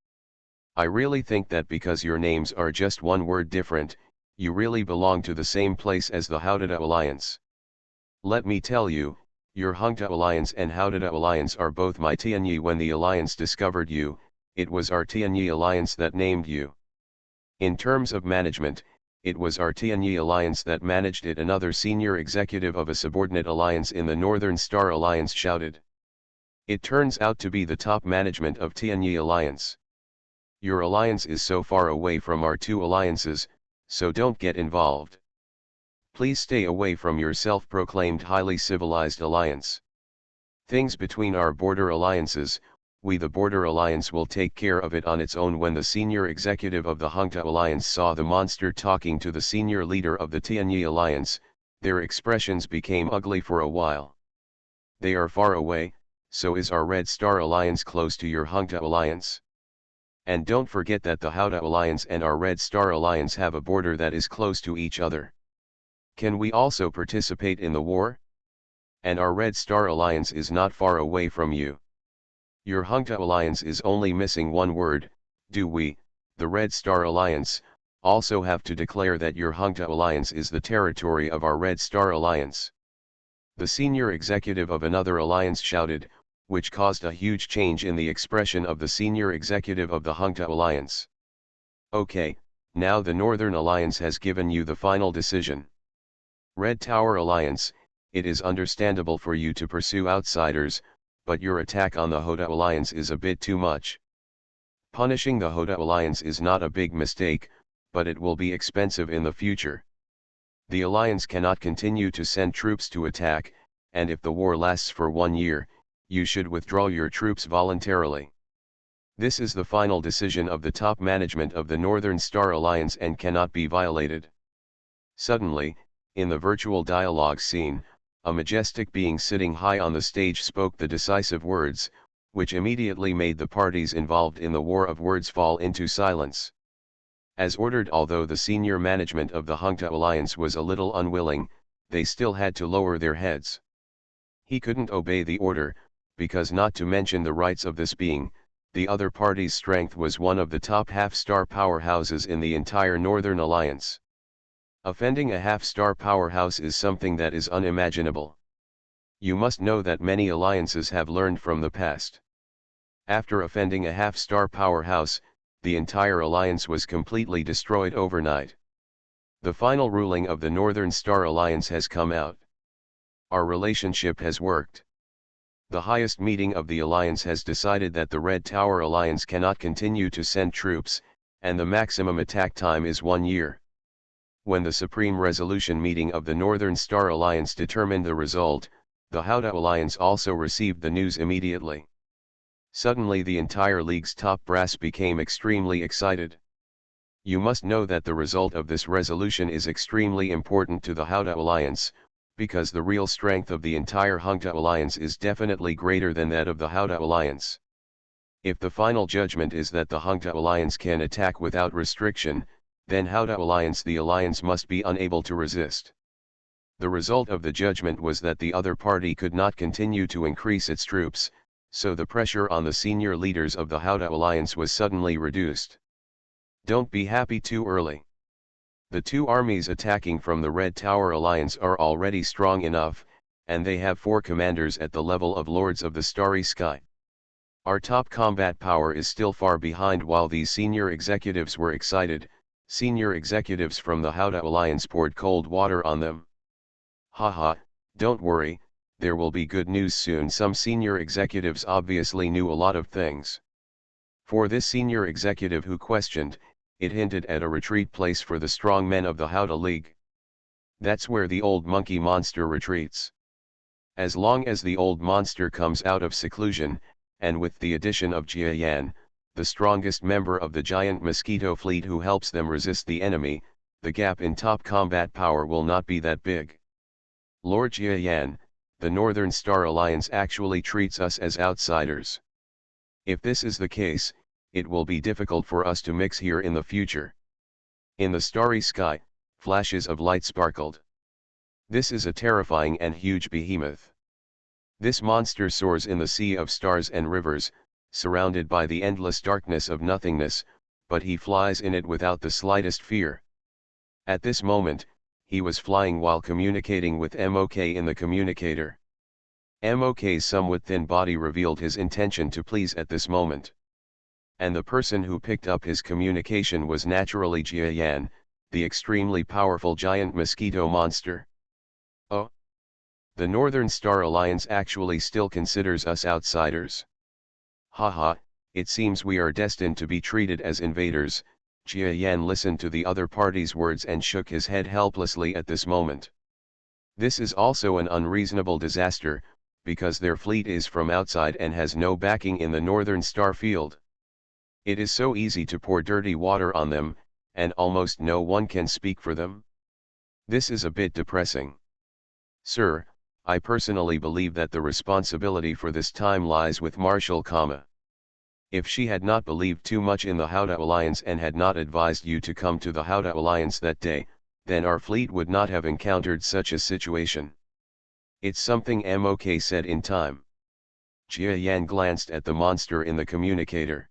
I really think that because your names are just one word different, you really belong to the same place as the Haudata Alliance. Let me tell you, your Hunta Alliance and Haudata Alliance are both my Tianyi. When the Alliance discovered you, it was our Tianyi Alliance that named you. In terms of management, it was our Tianyi Alliance that managed it. Another senior executive of a subordinate alliance in the Northern Star Alliance shouted. It turns out to be the top management of Tianyi Alliance. Your alliance is so far away from our two alliances, so don't get involved. Please stay away from your self-proclaimed highly civilized alliance. Things between our border alliances, we the Border Alliance will take care of it on its own. When the senior executive of the Hunta Alliance saw the monster talking to the senior leader of the Tianyi Alliance, their expressions became ugly for a while. They are far away, so is our Red Star Alliance close to your Hunta Alliance? And don't forget that the Houda Alliance and our Red Star Alliance have a border that is close to each other. Can we also participate in the war? And our Red Star Alliance is not far away from you. Your Hunta Alliance is only missing one word. Do we, the Red Star Alliance, also have to declare that your Hunta Alliance is the territory of our Red Star Alliance? The senior executive of another alliance shouted, which caused a huge change in the expression of the senior executive of the Hunta Alliance. Okay, now the Northern Alliance has given you the final decision. Red Tower Alliance, it is understandable for you to pursue outsiders, but your attack on the Hoda Alliance is a bit too much. Punishing the Hoda Alliance is not a big mistake, but it will be expensive in the future. The Alliance cannot continue to send troops to attack, and if the war lasts for 1 year, you should withdraw your troops voluntarily. This is the final decision of the top management of the Northern Star Alliance and cannot be violated. Suddenly, in the virtual dialogue scene, a majestic being sitting high on the stage spoke the decisive words, which immediately made the parties involved in the war of words fall into silence. As ordered, although the senior management of the Hunta Alliance was a little unwilling, they still had to lower their heads. He couldn't obey the order, because not to mention the rights of this being, the other party's strength was one of the top half-star powerhouses in the entire Northern Alliance. Offending a half-star powerhouse is something that is unimaginable. You must know that many alliances have learned from the past. After offending a half-star powerhouse, the entire alliance was completely destroyed overnight. The final ruling of the Northern Star Alliance has come out. Our relationship has worked. The highest meeting of the alliance has decided that the Red Tower Alliance cannot continue to send troops, and the maximum attack time is 1 year. When the Supreme Resolution meeting of the Northern Star Alliance determined the result, the Houda Alliance also received the news immediately. Suddenly the entire league's top brass became extremely excited. You must know that the result of this resolution is extremely important to the Houda Alliance, because the real strength of the entire Hunta Alliance is definitely greater than that of the Houda Alliance. If the final judgment is that the Hunta Alliance can attack without restriction, then Houda Alliance, the alliance must be unable to resist. The result of the judgment was that the other party could not continue to increase its troops, so the pressure on the senior leaders of the Houda Alliance was suddenly reduced. Don't be happy too early. The two armies attacking from the Red Tower Alliance are already strong enough, and they have 4 commanders at the level of Lords of the Starry Sky. Our top combat power is still far behind. While these senior executives were excited, senior executives from the Houda Alliance poured cold water on them. Haha, don't worry, there will be good news soon. Some senior executives obviously knew a lot of things. For this senior executive who questioned, it hinted at a retreat place for the strong men of the Houda League. That's where the old monkey monster retreats. As long as the old monster comes out of seclusion, and with the addition of Jia Yan, the strongest member of the giant Mosquito fleet who helps them resist the enemy, the gap in top combat power will not be that big. Lord Jia Yan, the Northern Star Alliance actually treats us as outsiders. If this is the case, it will be difficult for us to mix here in the future. In the starry sky, flashes of light sparkled. This is a terrifying and huge behemoth. This monster soars in the sea of stars and rivers, surrounded by the endless darkness of nothingness, but he flies in it without the slightest fear. At this moment, he was flying while communicating with Mok in the communicator. Mok's somewhat thin body revealed his intention to please at this moment. And the person who picked up his communication was naturally Jia Yan, the extremely powerful giant mosquito monster. Oh! The Northern Star Alliance actually still considers us outsiders. Haha, it seems we are destined to be treated as invaders. Jia Yan listened to the other party's words and shook his head helplessly at this moment. This is also an unreasonable disaster, because their fleet is from outside and has no backing in the Northern Star field. It is so easy to pour dirty water on them, and almost no one can speak for them. This is a bit depressing. Sir, I personally believe that the responsibility for this time lies with Marshal Kama. If she had not believed too much in the Houda Alliance and had not advised you to come to the Houda Alliance that day, then our fleet would not have encountered such a situation. It's something Mok said in time. Jia Yan glanced at the monster in the communicator.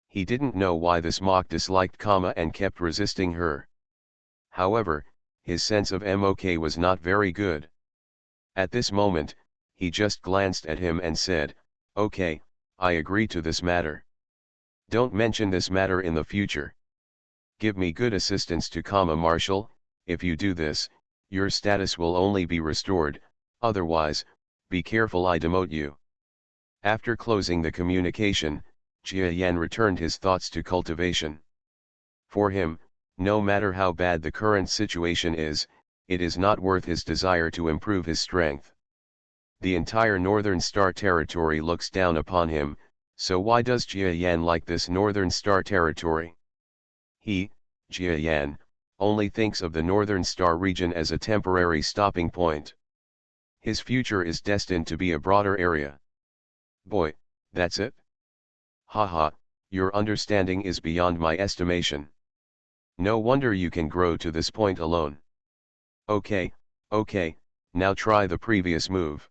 He didn't know why this Mok disliked Kama and kept resisting her. However, his sense of Mok was not very good. At this moment, he just glanced at him and said, "Okay, I agree to this matter. Don't mention this matter in the future. Give me good assistance to Kama Marshal. If you do this, your status will only be restored, otherwise, be careful I demote you." After closing the communication, Jia Yan returned his thoughts to cultivation. For him, no matter how bad the current situation is, it is not worth his desire to improve his strength. The entire Northern Star territory looks down upon him, so why does Jia Yan like this Northern Star territory? He, Jia Yan, only thinks of the Northern Star region as a temporary stopping point. His future is destined to be a broader area. Boy, that's it? Haha, your understanding is beyond my estimation. No wonder you can grow to this point alone. Okay, now try the previous move.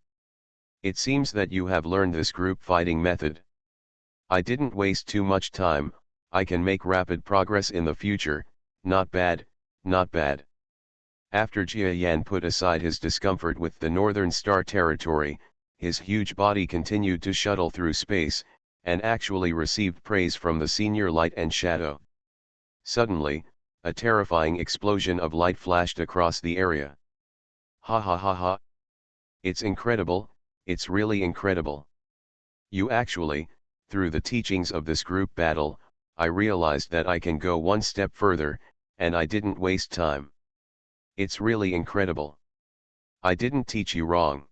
It seems that you have learned this group fighting method. I didn't waste too much time, I can make rapid progress in the future, not bad, not bad. After Jia Yan put aside his discomfort with the Northern Star territory, his huge body continued to shuttle through space, and actually received praise from the senior light and shadow. Suddenly, a terrifying explosion of light flashed across the area. Ha ha ha ha. It's incredible, it's really incredible. You actually, through the teachings of this group battle, I realized that I can go one step further, and I didn't waste time. It's really incredible. I didn't teach you wrong.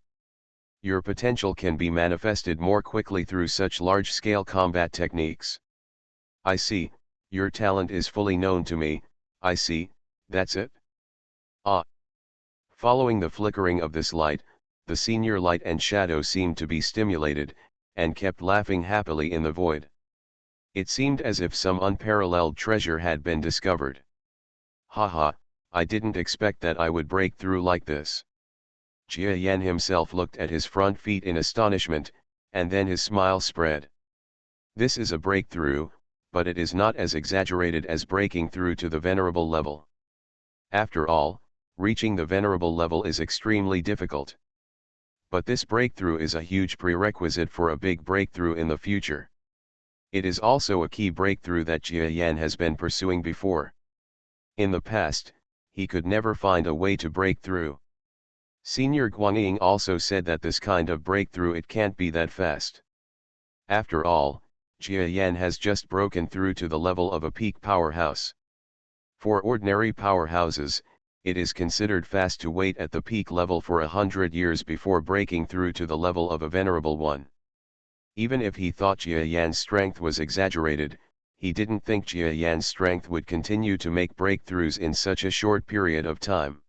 Your potential can be manifested more quickly through such large-scale combat techniques. I see, your talent is fully known to me, I see, that's it? Ah. Following the flickering of this light, the senior light and shadow seemed to be stimulated, and kept laughing happily in the void. It seemed as if some unparalleled treasure had been discovered. Haha, I didn't expect that I would break through like this. Jia Yan himself looked at his front feet in astonishment, and then his smile spread. This is a breakthrough, but it is not as exaggerated as breaking through to the venerable level. After all, reaching the venerable level is extremely difficult. But this breakthrough is a huge prerequisite for a big breakthrough in the future. It is also a key breakthrough that Jia Yan has been pursuing before. In the past, he could never find a way to break through. Senior Guangying also said that this kind of breakthrough it can't be that fast. After all, Jia Yan has just broken through to the level of a peak powerhouse. For ordinary powerhouses, it is considered fast to wait at the peak level for 100 years before breaking through to the level of a venerable one. Even if he thought Jia Yan's strength was exaggerated, he didn't think Jia Yan's strength would continue to make breakthroughs in such a short period of time.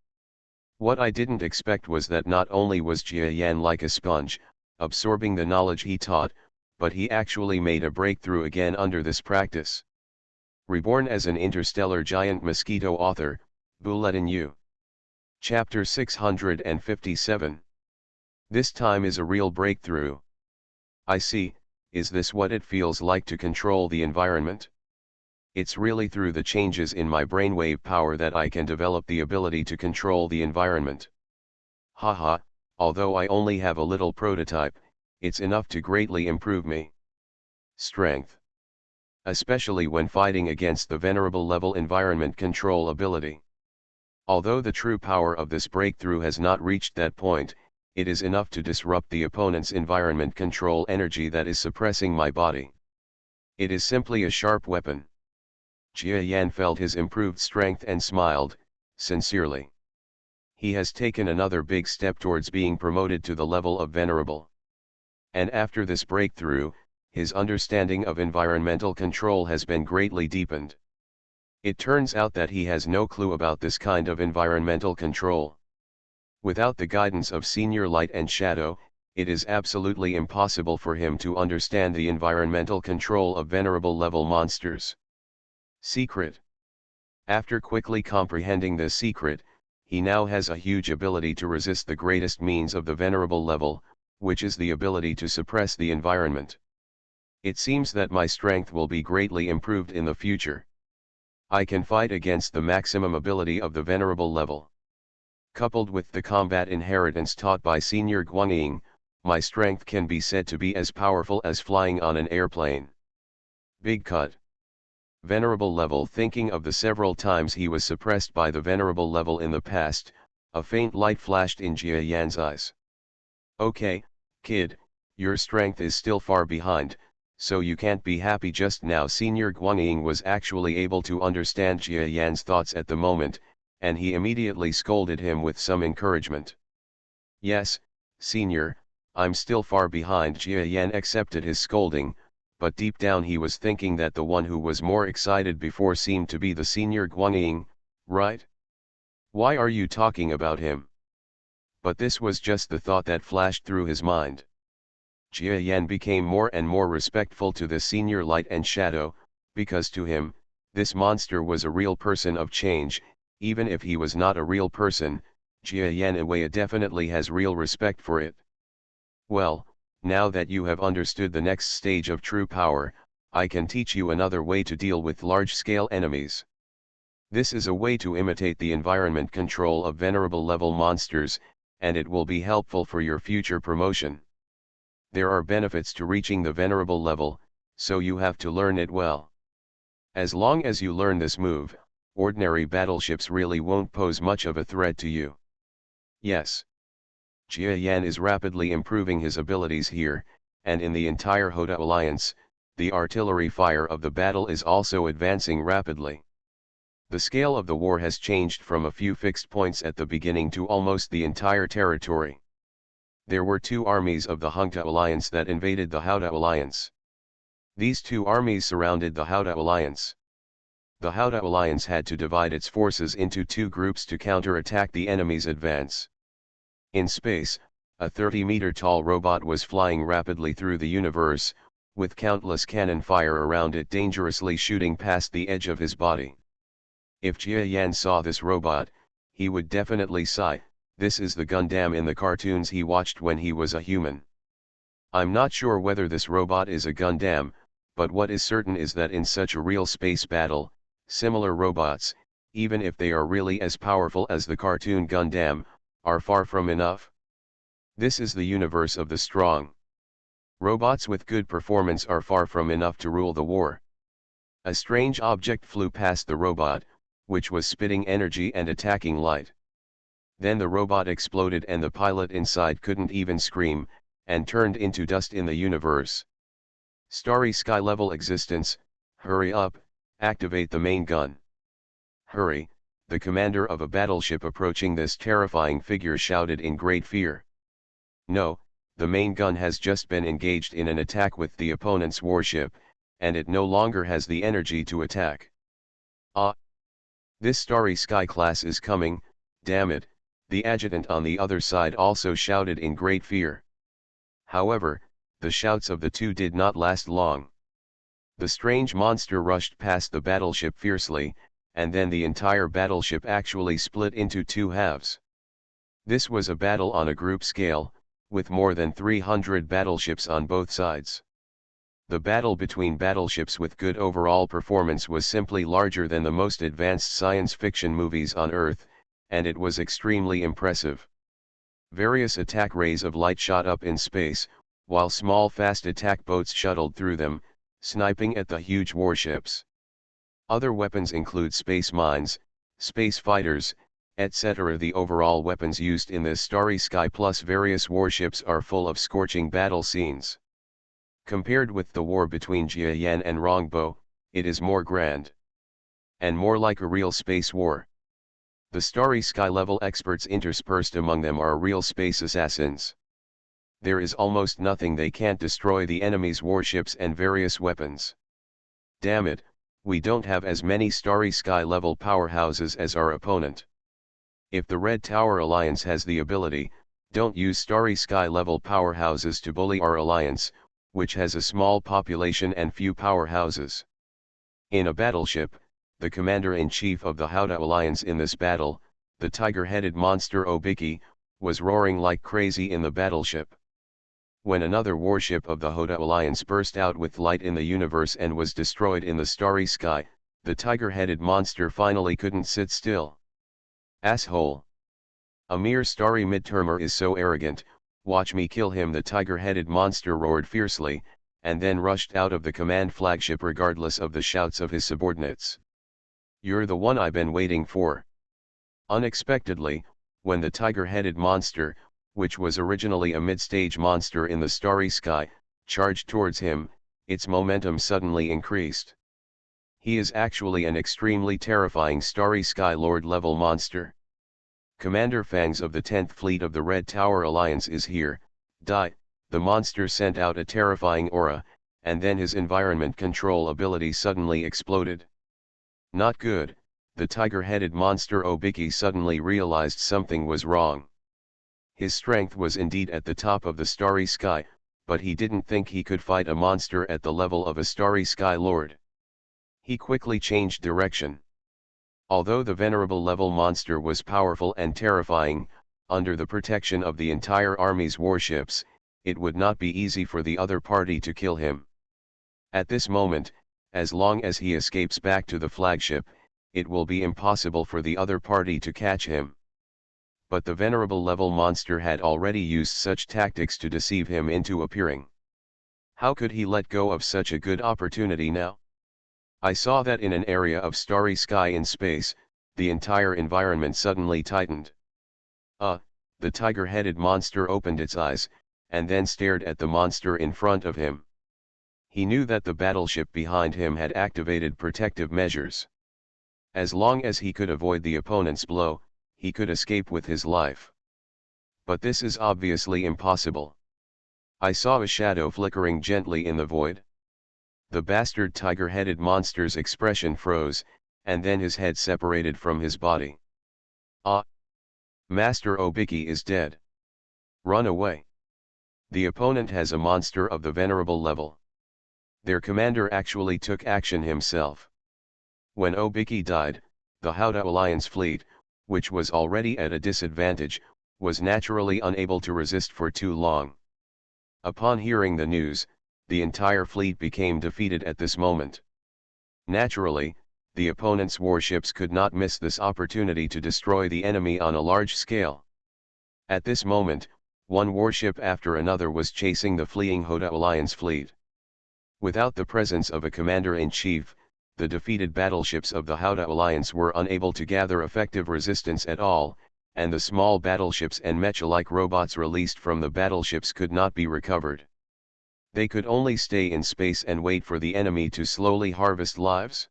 What I didn't expect was that not only was Jia Yan like a sponge, absorbing the knowledge he taught, but he actually made a breakthrough again under this practice. Reborn as an interstellar giant mosquito. Author, Bulletin U. Chapter 657. This time is a real breakthrough. I see. Is this what it feels like to control the environment? It's really through the changes in my brainwave power that I can develop the ability to control the environment. Haha, although I only have a little prototype, it's enough to greatly improve me. Strength. Especially when fighting against the venerable level environment control ability. Although the true power of this breakthrough has not reached that point, it is enough to disrupt the opponent's environment control energy that is suppressing my body. It is simply a sharp weapon. Jia Yan felt his improved strength and smiled, sincerely. He has taken another big step towards being promoted to the level of venerable. And after this breakthrough, his understanding of environmental control has been greatly deepened. It turns out that he has no clue about this kind of environmental control. Without the guidance of Senior Light and Shadow, it is absolutely impossible for him to understand the environmental control of venerable level monsters. Secret. After quickly comprehending this secret, he now has a huge ability to resist the greatest means of the venerable level, which is the ability to suppress the environment. It seems that my strength will be greatly improved in the future. I can fight against the maximum ability of the venerable level. Coupled with the combat inheritance taught by Senior Guangying, my strength can be said to be as powerful as flying on an airplane. Big cut. Venerable level. Thinking of the several times he was suppressed by the venerable level in the past, a faint light flashed in Jia Yan's eyes. Okay, kid, your strength is still far behind, so you can't be happy just now. Senior Guangying was actually able to understand Jia Yan's thoughts at the moment, and he immediately scolded him with some encouragement. Yes, Senior, I'm still far behind. Jia Yan accepted his scolding, but deep down he was thinking that the one who was more excited before seemed to be the Senior Guangying, right? Why are you talking about him? But this was just the thought that flashed through his mind. Jia Yan became more and more respectful to the Senior Light and Shadow, because to him, this monster was a real person of change. Even if he was not a real person, Jia Yan Awaya definitely has real respect for it. Well, now that you have understood the next stage of true power, I can teach you another way to deal with large-scale enemies. This is a way to imitate the environment control of venerable level monsters, and it will be helpful for your future promotion. There are benefits to reaching the venerable level, so you have to learn it well. As long as you learn this move, ordinary battleships really won't pose much of a threat to you. Yes. Jia Yan is rapidly improving his abilities here, and in the entire Hoda Alliance, the artillery fire of the battle is also advancing rapidly. The scale of the war has changed from a few fixed points at the beginning to almost the entire territory. There were two armies of the Hungta Alliance that invaded the Houda Alliance. These two armies surrounded the Houda Alliance. The Houda Alliance had to divide its forces into two groups to counterattack the enemy's advance. In space, a 30-meter-tall robot was flying rapidly through the universe, with countless cannon fire around it dangerously shooting past the edge of his body. If Jia Yan saw this robot, he would definitely sigh, this is the Gundam in the cartoons he watched when he was a human. I'm not sure whether this robot is a Gundam, but what is certain is that in such a real space battle, similar robots, even if they are really as powerful as the cartoon Gundam, are far from enough. This is the universe of the strong. Robots with good performance are far from enough to rule the war. A strange object flew past the robot, which was spitting energy and attacking light. Then the robot exploded and the pilot inside couldn't even scream, and turned into dust in the universe. Starry sky level existence, hurry up, activate the main gun. Hurry, the commander of a battleship approaching this terrifying figure shouted in great fear. No, the main gun has just been engaged in an attack with the opponent's warship, and it no longer has the energy to attack. Ah! This Starry Sky class is coming, damn it, the adjutant on the other side also shouted in great fear. However, the shouts of the two did not last long. The strange monster rushed past the battleship fiercely, and then the entire battleship actually split into two halves. This was a battle on a group scale, with more than 300 battleships on both sides. The battle between battleships with good overall performance was simply larger than the most advanced science fiction movies on Earth, and it was extremely impressive. Various attack rays of light shot up in space, while small fast attack boats shuttled through them, sniping at the huge warships. Other weapons include space mines, space fighters, etc. The overall weapons used in this starry sky plus various warships are full of scorching battle scenes. Compared with the war between Jia Yan and Rongbo, it is more grand. And more like a real space war. The starry sky level experts interspersed among them are real space assassins. There is almost nothing they can't destroy the enemy's warships and various weapons. Damn it, we don't have as many starry sky level powerhouses as our opponent. If the Red Tower Alliance has the ability, don't use starry sky level powerhouses to bully our alliance, which has a small population and few powerhouses. In a battleship, the commander-in-chief of the Howdah Alliance in this battle, the tiger-headed monster Obiki, was roaring like crazy in the battleship. When another warship of the Howdah Alliance burst out with light in the universe and was destroyed in the starry sky, the tiger-headed monster finally couldn't sit still. Asshole! A mere starry midtermer is so arrogant, watch me kill him, the tiger-headed monster roared fiercely, and then rushed out of the command flagship regardless of the shouts of his subordinates. You're the one I've been waiting for. Unexpectedly, when the tiger-headed monster, which was originally a mid-stage monster in the starry sky, charged towards him, its momentum suddenly increased. He is actually an extremely terrifying starry sky lord-level monster. Commander Fangs of the 10th Fleet of the Red Tower Alliance is here. The monster sent out a terrifying aura, and then his environment control ability suddenly exploded. Not good, the tiger-headed monster Obiki suddenly realized something was wrong. His strength was indeed at the top of the starry sky, but he didn't think he could fight a monster at the level of a starry sky lord. He quickly changed direction. Although the venerable level monster was powerful and terrifying, under the protection of the entire army's warships, it would not be easy for the other party to kill him. At this moment, as long as he escapes back to the flagship, it will be impossible for the other party to catch him. But the venerable level monster had already used such tactics to deceive him into appearing. How could he let go of such a good opportunity now? I saw that in an area of starry sky in space, the entire environment suddenly tightened. The tiger-headed monster opened its eyes, and then stared at the monster in front of him. He knew that the battleship behind him had activated protective measures. As long as he could avoid the opponent's blow, he could escape with his life. But this is obviously impossible. I saw a shadow flickering gently in the void. The bastard tiger-headed monster's expression froze, and then his head separated from his body. Master Obiki is dead. Run away. The opponent has a monster of the venerable level. Their commander actually took action himself. When Obiki died, the Howdah Alliance fleet, which was already at a disadvantage, was naturally unable to resist for too long. Upon hearing the news, the entire fleet became defeated at this moment. Naturally, the opponent's warships could not miss this opportunity to destroy the enemy on a large scale. At this moment, one warship after another was chasing the fleeing Howdah Alliance fleet. Without the presence of a commander-in-chief, the defeated battleships of the Howdah Alliance were unable to gather effective resistance at all, and the small battleships and mecha-like robots released from the battleships could not be recovered. They could only stay in space and wait for the enemy to slowly harvest lives.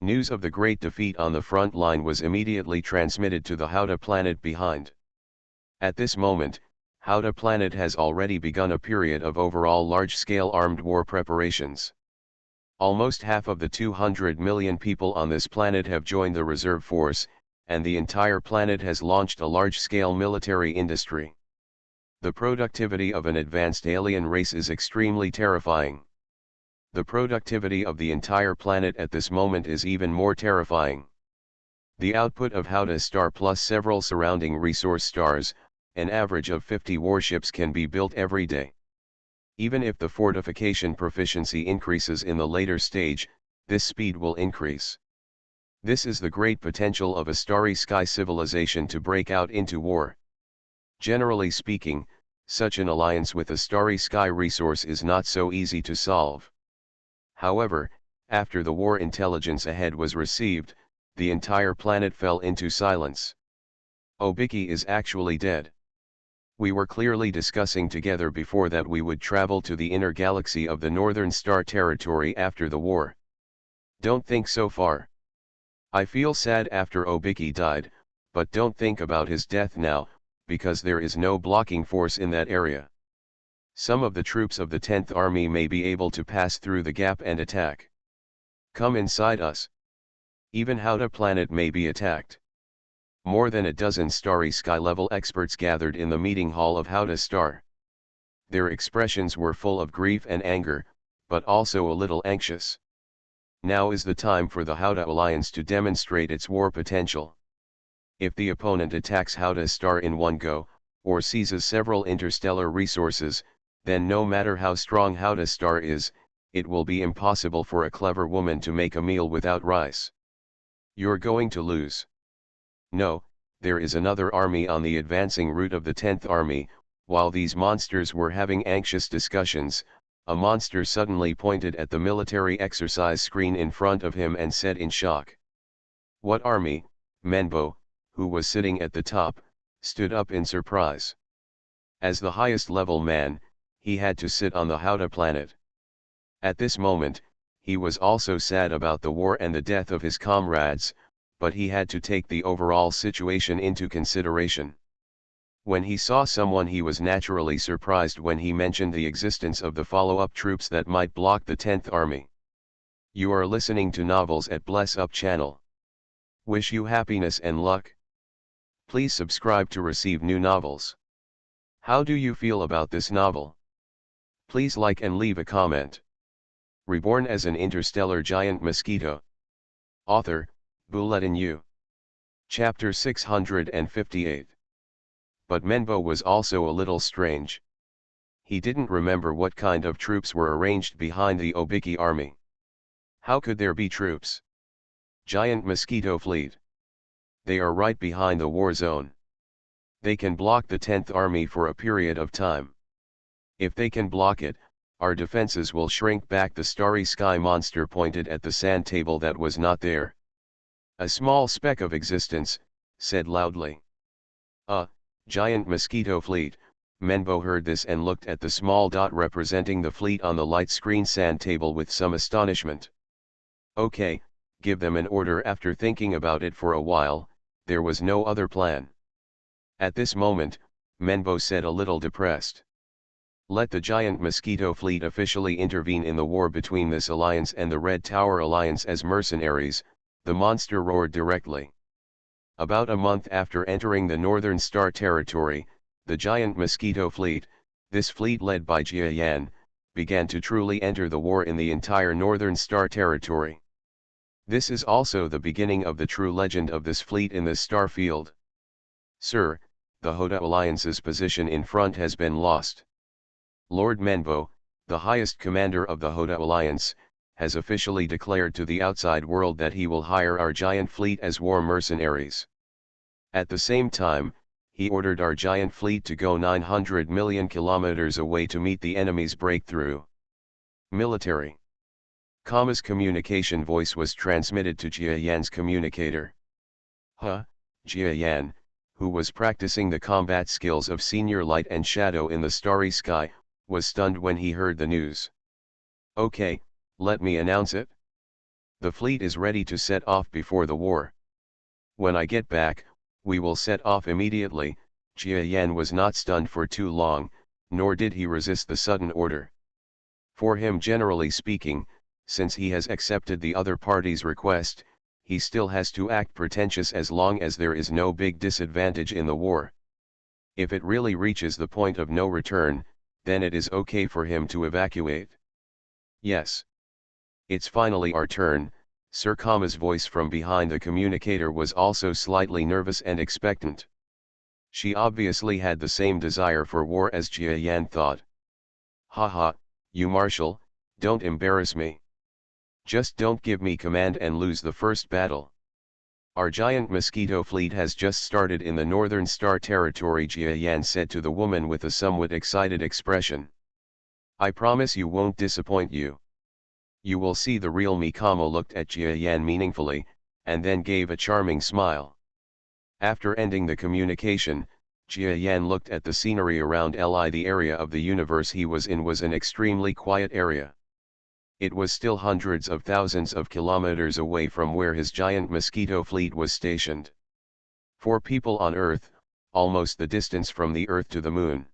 News of the great defeat on the front line was immediately transmitted to the Howdah planet behind. At this moment, Howdah planet has already begun a period of overall large-scale armed war preparations. Almost half of the 200 million people on this planet have joined the reserve force, and the entire planet has launched a large-scale military industry. The productivity of an advanced alien race is extremely terrifying. The productivity of the entire planet at this moment is even more terrifying. The output of Howdah star plus several surrounding resource stars, an average of 50 warships can be built every day. Even if the fortification proficiency increases in the later stage, this speed will increase. This is the great potential of a starry sky civilization to break out into war. Generally speaking, such an alliance with a starry sky resource is not so easy to solve. However, after the war intelligence ahead was received, the entire planet fell into silence. Obiki is actually dead. We were clearly discussing together before that we would travel to the inner galaxy of the Northern Star Territory after the war. Don't think so far. I feel sad after Obiki died, but don't think about his death now, because there is no blocking force in that area. Some of the troops of the 10th Army may be able to pass through the gap and attack. Come inside us. Even Howdah planet may be attacked. More than a dozen starry sky level experts gathered in the meeting hall of Howdah Star. Their expressions were full of grief and anger, but also a little anxious. Now is the time for the Howdah Alliance to demonstrate its war potential. If the opponent attacks Howdah Star in one go, or seizes several interstellar resources, then no matter how strong Howdah Star is, it will be impossible for a clever woman to make a meal without rice. You're going to lose. No, there is another army on the advancing route of the 10th Army. While these monsters were having anxious discussions, a monster suddenly pointed at the military exercise screen in front of him and said in shock. What army? Menbo, who was sitting at the top, stood up in surprise. As the highest level man, he had to sit on the Howdah planet. At this moment, he was also sad about the war and the death of his comrades, but he had to take the overall situation into consideration. When he saw someone, he was naturally surprised when he mentioned the existence of the follow-up troops that might block the 10th Army. You are listening to Novels at Bless Up channel. Wish you happiness and luck. Please subscribe to receive new novels. How do you feel about this novel? Please like and leave a comment. Reborn as an interstellar giant mosquito. Author, Bulletin U. Chapter 658. But Menbo was also a little strange. He didn't remember what kind of troops were arranged behind the Obiki army. How could there be troops? Giant mosquito fleet. They are right behind the war zone. They can block the 10th Army for a period of time. If they can block it, our defenses will shrink back. The starry sky monster pointed at the sand table that was not there. A small speck of existence, said loudly. Giant mosquito fleet. Menbo heard this and looked at the small dot representing the fleet on the light screen sand table with some astonishment. Okay, give them an order. After thinking about it for a while, there was no other plan. At this moment, Menbo said, a little depressed. Let the giant mosquito fleet officially intervene in the war between this alliance and the Red Tower Alliance as mercenaries, the monster roared directly. About a month after entering the Northern Star Territory, the giant mosquito fleet, this fleet led by Jia Yan, began to truly enter the war in the entire Northern Star Territory. This is also the beginning of the true legend of this fleet in the star field. Sir, the Howdah Alliance's position in front has been lost. Lord Menbo, the highest commander of the Howdah Alliance, has officially declared to the outside world that he will hire our giant fleet as war mercenaries. At the same time, he ordered our giant fleet to go 900 million kilometers away to meet the enemy's breakthrough. Military. Kama's communication voice was transmitted to Jia Yan's communicator. Jia Yan, who was practicing the combat skills of Senior Light and Shadow in the starry sky, was stunned when he heard the news. Okay, let me announce it. The fleet is ready to set off before the war. When I get back, we will set off immediately. Jia Yan was not stunned for too long, nor did he resist the sudden order. For him, generally speaking, since he has accepted the other party's request, he still has to act pretentious as long as there is no big disadvantage in the war. If it really reaches the point of no return, then it is okay for him to evacuate. Yes, It's finally our turn. Sir Kama's voice from behind the communicator was also slightly nervous and expectant. She obviously had the same desire for war as Jia Yan thought. Haha, you Marshal, don't embarrass me. Just don't give me command and lose the first battle. Our giant mosquito fleet has just started in the Northern Star Territory, Jia Yan said to the woman with a somewhat excited expression. I promise you won't disappoint you. You will see the real me. Kama looked at Jia Yan meaningfully, and then gave a charming smile. After ending the communication, Jia Yan looked at the scenery around Li. The area of the universe he was in was an extremely quiet area. It was still hundreds of thousands of kilometers away from where his giant mosquito fleet was stationed. For people on Earth, almost the distance from the Earth to the Moon.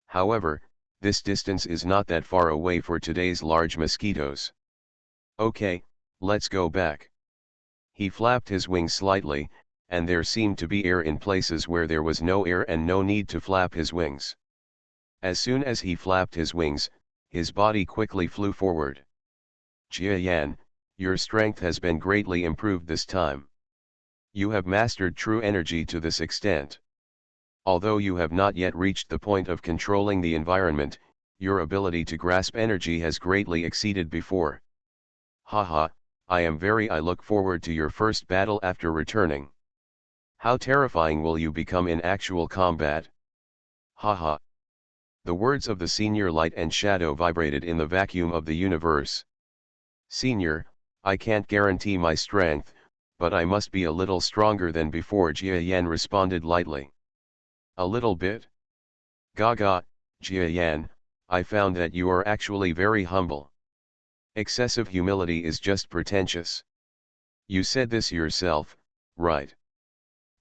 However, this distance is not that far away for today's large mosquitoes. Okay, let's go back. He flapped his wings slightly, and there seemed to be air in places where there was no air and no need to flap his wings. As soon as he flapped his wings, his body quickly flew forward. Jia Yan, your strength has been greatly improved this time. You have mastered true energy to this extent. Although you have not yet reached the point of controlling the environment, your ability to grasp energy has greatly exceeded before. Haha, I look forward to your first battle after returning. How terrifying will you become in actual combat? Haha. The words of the senior light and shadow vibrated in the vacuum of the universe. Senior, I can't guarantee my strength, but I must be a little stronger than before, Jia Yan responded lightly. A little bit? Gaga, Jia Yan, I found that you are actually very humble. Excessive humility is just pretentious. You said this yourself, right?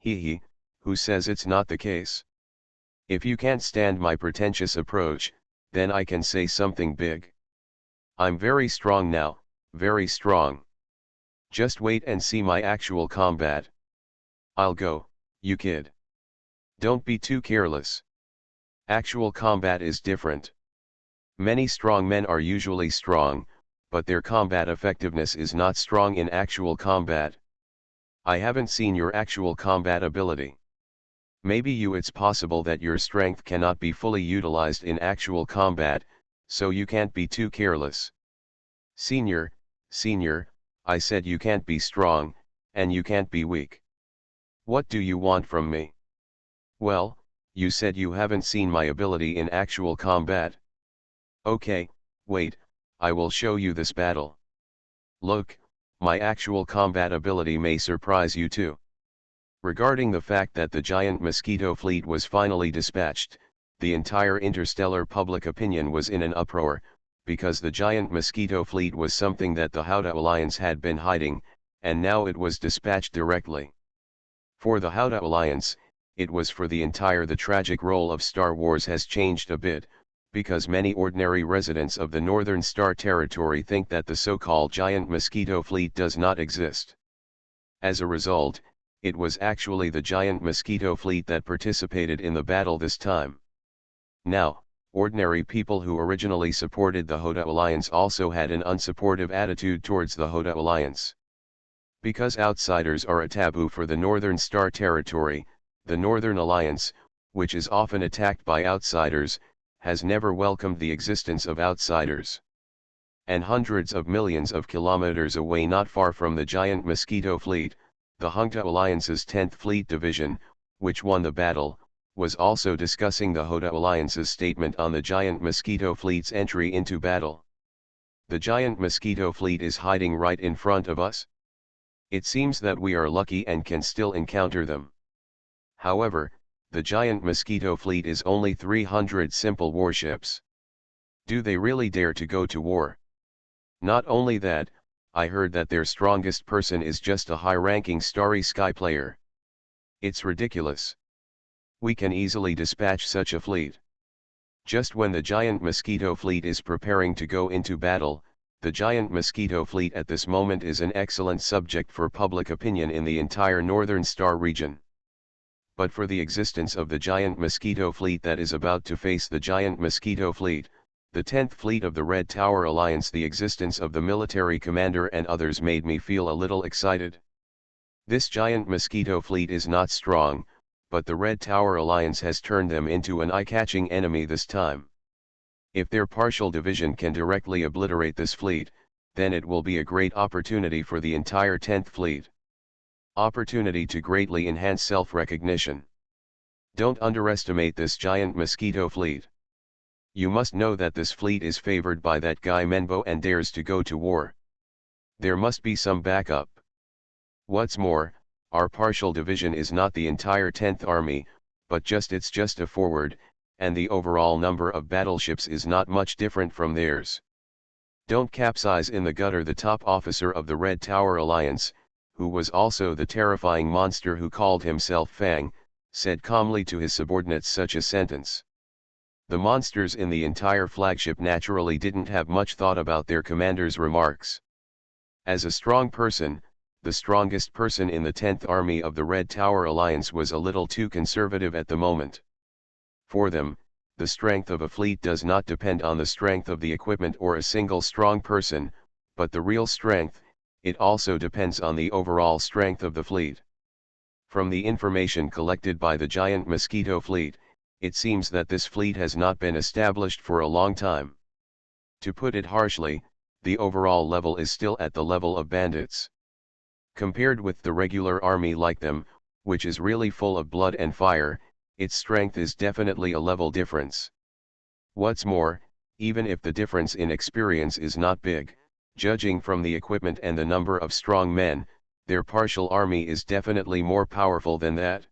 Hee, who says it's not the case? If you can't stand my pretentious approach, then I can say something big. I'm very strong now, very strong. Just wait and see my actual combat. I'll go, you kid. Don't be too careless. Actual combat is different. Many strong men are usually strong, but their combat effectiveness is not strong in actual combat. I haven't seen your actual combat ability. Maybe it's possible that your strength cannot be fully utilized in actual combat, so you can't be too careless. Senior, I said you can't be strong, and you can't be weak. What do you want from me? Well, you said you haven't seen my ability in actual combat. Okay, wait, I will show you this battle. Look, my actual combat ability may surprise you too. Regarding the fact that the giant mosquito fleet was finally dispatched, the entire interstellar public opinion was in an uproar, because the giant mosquito fleet was something that the Houda Alliance had been hiding, and now it was dispatched directly. For the Houda Alliance, it was for the entire. The tragic role of Star Wars has changed a bit, because many ordinary residents of the Northern Star Territory think that the so-called giant mosquito fleet does not exist. As a result, it was actually the giant mosquito fleet that participated in the battle this time. Now, ordinary people who originally supported the Houda Alliance also had an unsupportive attitude towards the Houda Alliance. Because outsiders are a taboo for the Northern Star Territory, the Northern Alliance, which is often attacked by outsiders, has never welcomed the existence of outsiders. And hundreds of millions of kilometers away, not far from the giant mosquito fleet, the Houda Alliance's 10th Fleet Division, which won the battle, was also discussing the Houda Alliance's statement on the giant mosquito fleet's entry into battle. The giant mosquito fleet is hiding right in front of us. It seems that we are lucky and can still encounter them. However, the giant mosquito fleet is only 300 simple warships. Do they really dare to go to war? Not only that, I heard that their strongest person is just a high-ranking Starry Sky player. It's ridiculous. We can easily dispatch such a fleet. Just when the giant mosquito fleet is preparing to go into battle, the giant mosquito fleet at this moment is an excellent subject for public opinion in the entire Northern Star region. But for the existence of the giant mosquito fleet that is about to face the giant mosquito fleet, The 10th Fleet of the Red Tower Alliance. The existence of the military commander and others made me feel a little excited. This giant Mosquito fleet is not strong, but the Red Tower Alliance has turned them into an eye-catching enemy this time. If their partial division can directly obliterate this fleet, then it will be a great opportunity for the entire 10th Fleet. Opportunity to greatly enhance self-recognition. Don't underestimate this giant Mosquito fleet. You must know that this fleet is favored by that guy Menbo and dares to go to war. There must be some backup. What's more, our partial division is not the entire 10th Army, but it's just a forward, and the overall number of battleships is not much different from theirs. Don't capsize in the gutter. The top officer of the Red Tower Alliance, who was also the terrifying monster who called himself Fang, said calmly to his subordinates such a sentence. The monsters in the entire flagship naturally didn't have much thought about their commander's remarks. As a strong person, the strongest person in the 10th Army of the Red Tower Alliance was a little too conservative at the moment. For them, the strength of a fleet does not depend on the strength of the equipment or a single strong person, but the real strength, it also depends on the overall strength of the fleet. From the information collected by the giant Mosquito fleet, it seems that this fleet has not been established for a long time. To put it harshly, the overall level is still at the level of bandits. Compared with the regular army like them, which is really full of blood and fire, its strength is definitely a level difference. What's more, even if the difference in experience is not big, judging from the equipment and the number of strong men, their partial army is definitely more powerful than that.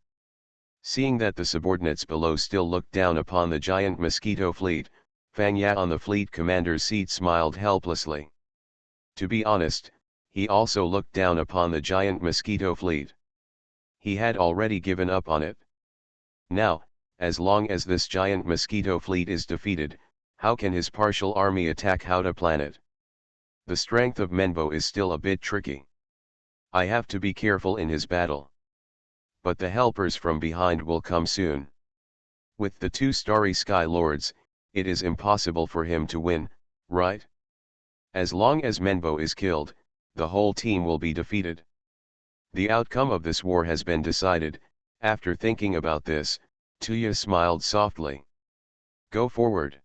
Seeing that the subordinates below still looked down upon the giant Mosquito fleet, Fang Ya on the fleet commander's seat smiled helplessly. To be honest, he also looked down upon the giant Mosquito fleet. He had already given up on it. Now, as long as this giant Mosquito fleet is defeated, how can his partial army attack Houta planet? The strength of Menbo is still a bit tricky. I have to be careful in his battle. But the helpers from behind will come soon. With the two starry sky lords, it is impossible for him to win, right? As long as Menbo is killed, the whole team will be defeated. The outcome of this war has been decided. After thinking about this, Tuya smiled softly. Go forward.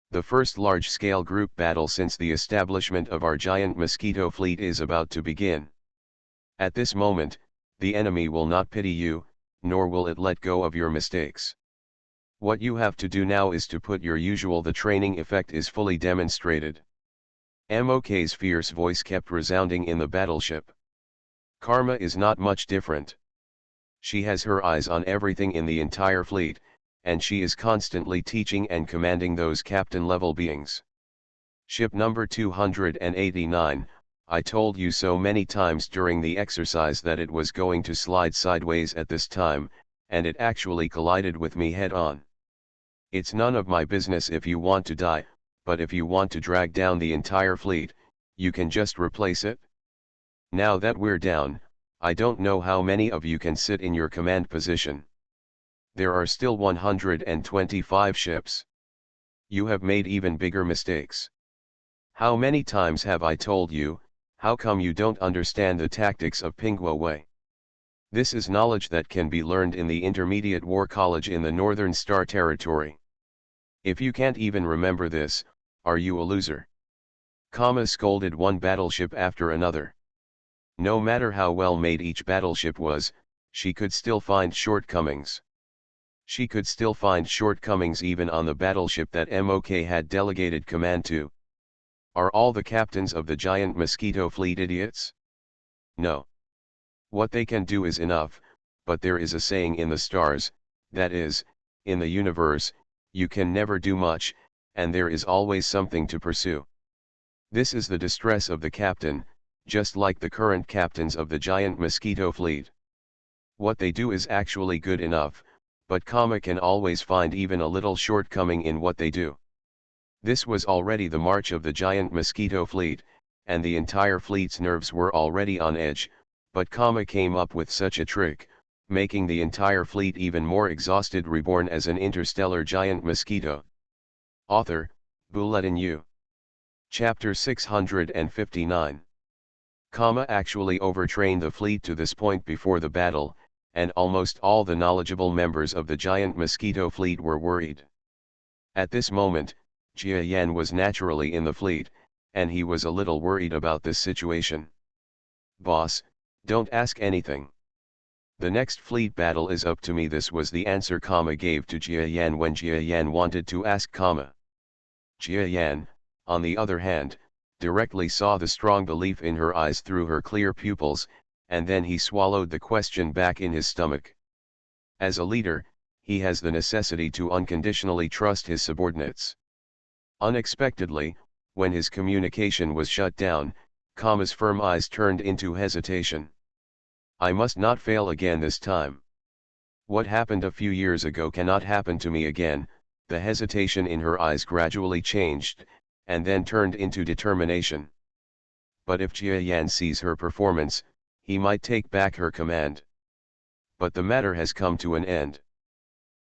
The first large-scale group battle since the establishment of our giant Mosquito fleet is about to begin. At this moment, the enemy will not pity you, nor will it let go of your mistakes. What you have to do now is to put your usual. The training effect is fully demonstrated. MOK's fierce voice kept resounding in the battleship. Karma is not much different. She has her eyes on everything in the entire fleet, and she is constantly teaching and commanding those captain-level beings. Ship number 289, I told you so many times during the exercise that it was going to slide sideways at this time, and it actually collided with me head-on. It's none of my business if you want to die, but if you want to drag down the entire fleet, you can just replace it. Now that we're down, I don't know how many of you can sit in your command position. There are still 125 ships. You have made even bigger mistakes. How many times have I told you, how come you don't understand the tactics of Pingguo Wei? This is knowledge that can be learned in the Intermediate War College in the Northern Star Territory. If you can't even remember this, are you a loser? Kama scolded one battleship after another. No matter how well made each battleship was, she could still find shortcomings. She could still find shortcomings even on the battleship that MOK had delegated command to. Are all the captains of the giant Mosquito fleet idiots? No. What they can do is enough, but there is a saying in the stars, that is, in the universe, you can never do much, and there is always something to pursue. This is the distress of the captain, just like the current captains of the giant Mosquito fleet. What they do is actually good enough, but Kama can always find even a little shortcoming in what they do. This was already the march of the giant Mosquito fleet, and the entire fleet's nerves were already on edge, but Kama came up with such a trick, making the entire fleet even more exhausted. Reborn as an interstellar giant mosquito. Author, Bulletin U. Chapter 659. Actually overtrained the fleet to this point before the battle, and almost all the knowledgeable members of the giant Mosquito fleet were worried. At this moment, Jia Yan was naturally in the fleet, and he was a little worried about this situation. "Boss, don't ask anything. The next fleet battle is up to me." This was the answer gave to Jia Yan when Jia Yan wanted to ask. Jia Yan, on the other hand, directly saw the strong belief in her eyes through her clear pupils, and then he swallowed the question back in his stomach. As a leader, he has the necessity to unconditionally trust his subordinates. Unexpectedly, when his communication was shut down, Kama's firm eyes turned into hesitation. "I must not fail again this time. What happened a few years ago cannot happen to me again." The hesitation in her eyes gradually changed, and then turned into determination. But if Jia Yan sees her performance, he might take back her command. But the matter has come to an end.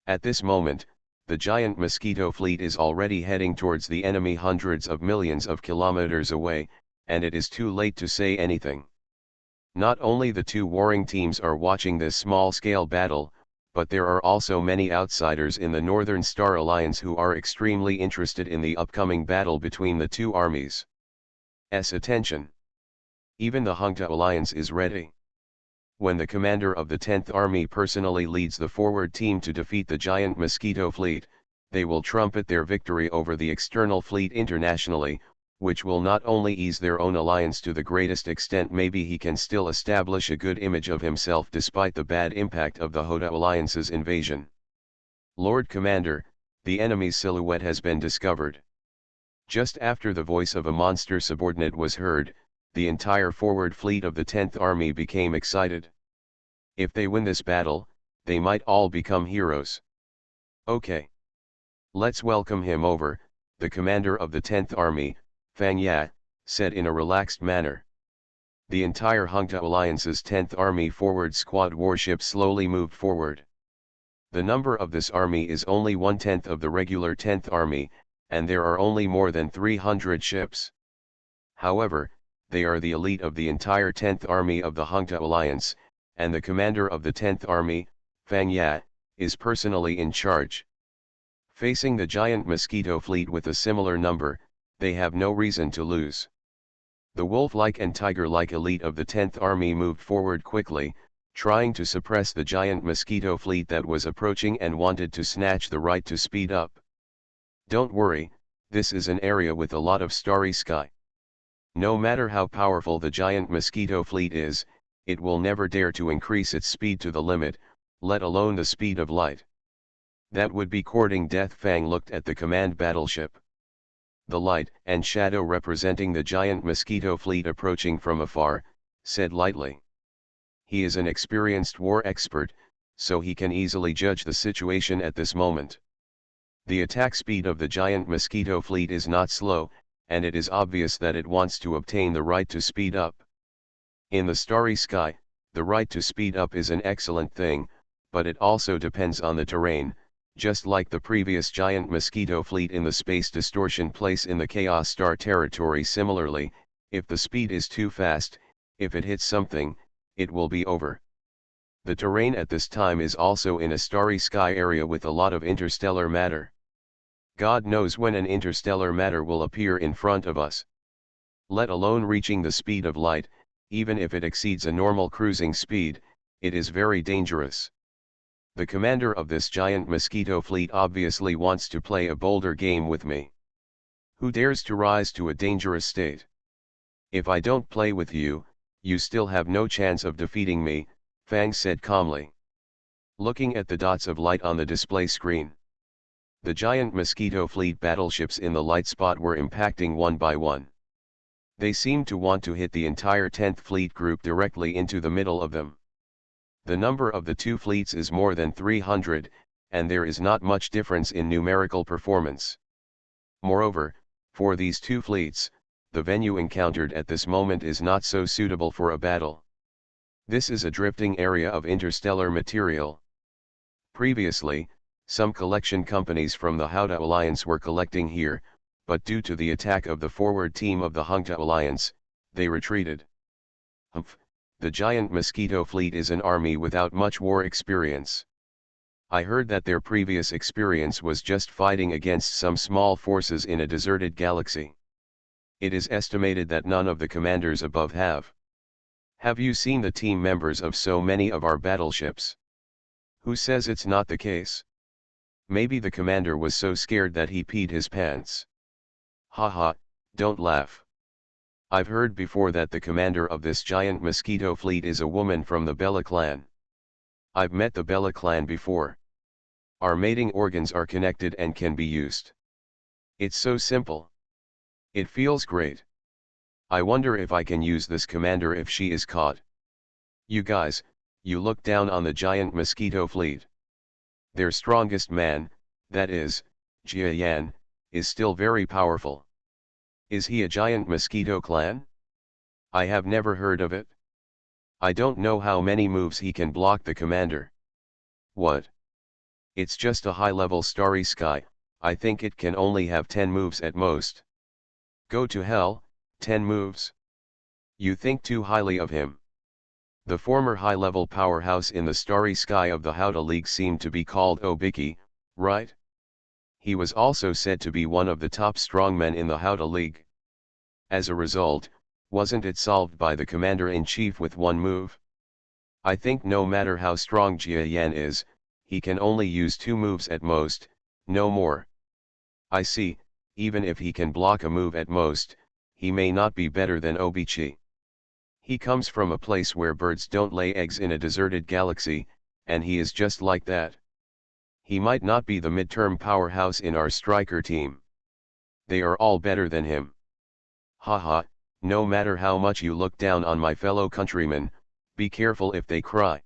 At this moment, the giant Mosquito fleet is already heading towards the enemy hundreds of millions of kilometers away, and it is too late to say anything. Not only the two warring teams are watching this small-scale battle, but there are also many outsiders in the Northern Star Alliance who are extremely interested in the upcoming battle between the two armies. Attention! Even the Hungta Alliance is ready. When the commander of the 10th Army personally leads the forward team to defeat the giant Mosquito fleet, they will trumpet their victory over the external fleet internationally, which will not only ease their own alliance to the greatest extent, maybe he can still establish a good image of himself despite the bad impact of the Hota Alliance's invasion. "Lord Commander, the enemy's silhouette has been discovered." Just after the voice of a monster subordinate was heard, the entire forward fleet of the 10th Army became excited. If they win this battle, they might all become heroes. "Okay. Let's welcome him over," the commander of the 10th Army, Fang Ya, said in a relaxed manner. The entire Hungta Alliance's 10th Army forward squad warship slowly moved forward. The number of this army is only 1/10 of the regular 10th Army, and there are only more than 300 ships. However, they are the elite of the entire 10th Army of the Hungta Alliance, and the commander of the 10th Army, Fang Ya, is personally in charge. Facing the giant Mosquito fleet with a similar number, they have no reason to lose. The wolf-like and tiger-like elite of the 10th Army moved forward quickly, trying to suppress the giant Mosquito fleet that was approaching and wanted to snatch the right to speed up. "Don't worry, this is an area with a lot of starry sky. No matter how powerful the giant Mosquito fleet is, it will never dare to increase its speed to the limit, let alone the speed of light. That would be courting death." Fang looked at the command battleship. The light and shadow representing the giant Mosquito fleet approaching from afar, said lightly. He is an experienced war expert, so he can easily judge the situation at this moment. The attack speed of the giant Mosquito fleet is not slow, and it is obvious that it wants to obtain the right to speed up. In the starry sky, the right to speed up is an excellent thing, but it also depends on the terrain, just like the previous giant Mosquito fleet in the space distortion place in the Chaos Star territory. Similarly, if the speed is too fast, if it hits something, it will be over. The terrain at this time is also in a starry sky area with a lot of interstellar matter. God knows when an interstellar matter will appear in front of us. Let alone reaching the speed of light, even if it exceeds a normal cruising speed, it is very dangerous. The commander of this giant Mosquito fleet obviously wants to play a bolder game with me. Who dares to rise to a dangerous state? If I don't play with you, you still have no chance of defeating me, Fang said calmly. Looking at the dots of light on the display screen. The giant Mosquito fleet battleships in the light spot were impacting one by one. They seemed to want to hit the entire 10th Fleet group directly into the middle of them. The number of the two fleets is more than 300, and there is not much difference in numerical performance. Moreover, for these two fleets, the venue encountered at this moment is not so suitable for a battle. This is a drifting area of interstellar material. Previously, some collection companies from the Houta Alliance were collecting here, but due to the attack of the forward team of the Junta Alliance, they retreated. Humph, the giant Mosquito fleet is an army without much war experience. I heard that their previous experience was just fighting against some small forces in a deserted galaxy. It is estimated that none of the commanders above have. Have you seen the team members of so many of our battleships? Who says it's not the case? Maybe the commander was so scared that he peed his pants. Haha, don't laugh. I've heard before that the commander of this giant Mosquito fleet is a woman from the Bella clan. I've met the Bella clan before. Our mating organs are connected and can be used. It's so simple. It feels great. I wonder if I can use this commander if she is caught. You guys, you look down on the giant Mosquito fleet. Their strongest man, that is, Jia Yan, is still very powerful. Is he a giant Mosquito clan? I have never heard of it. I don't know how many moves he can block the commander. What? It's just a high-level starry sky, I think it can only have 10 moves at most. Go to hell, 10 moves? You think too highly of him. The former high-level powerhouse in the starry sky of the Howdah League seemed to be called Obiki, right? He was also said to be one of the top strongmen in the Howdah League. As a result, wasn't it solved by the commander-in-chief with one move? I think no matter how strong Jia Yan is, he can only use 2 moves at most, no more. I see, even if he can block a move at most, he may not be better than Obichi. He comes from a place where birds don't lay eggs in a deserted galaxy, and he is just like that. He might not be the midterm powerhouse in our striker team. They are all better than him. Haha, no matter how much you look down on my fellow countrymen, be careful if they cry.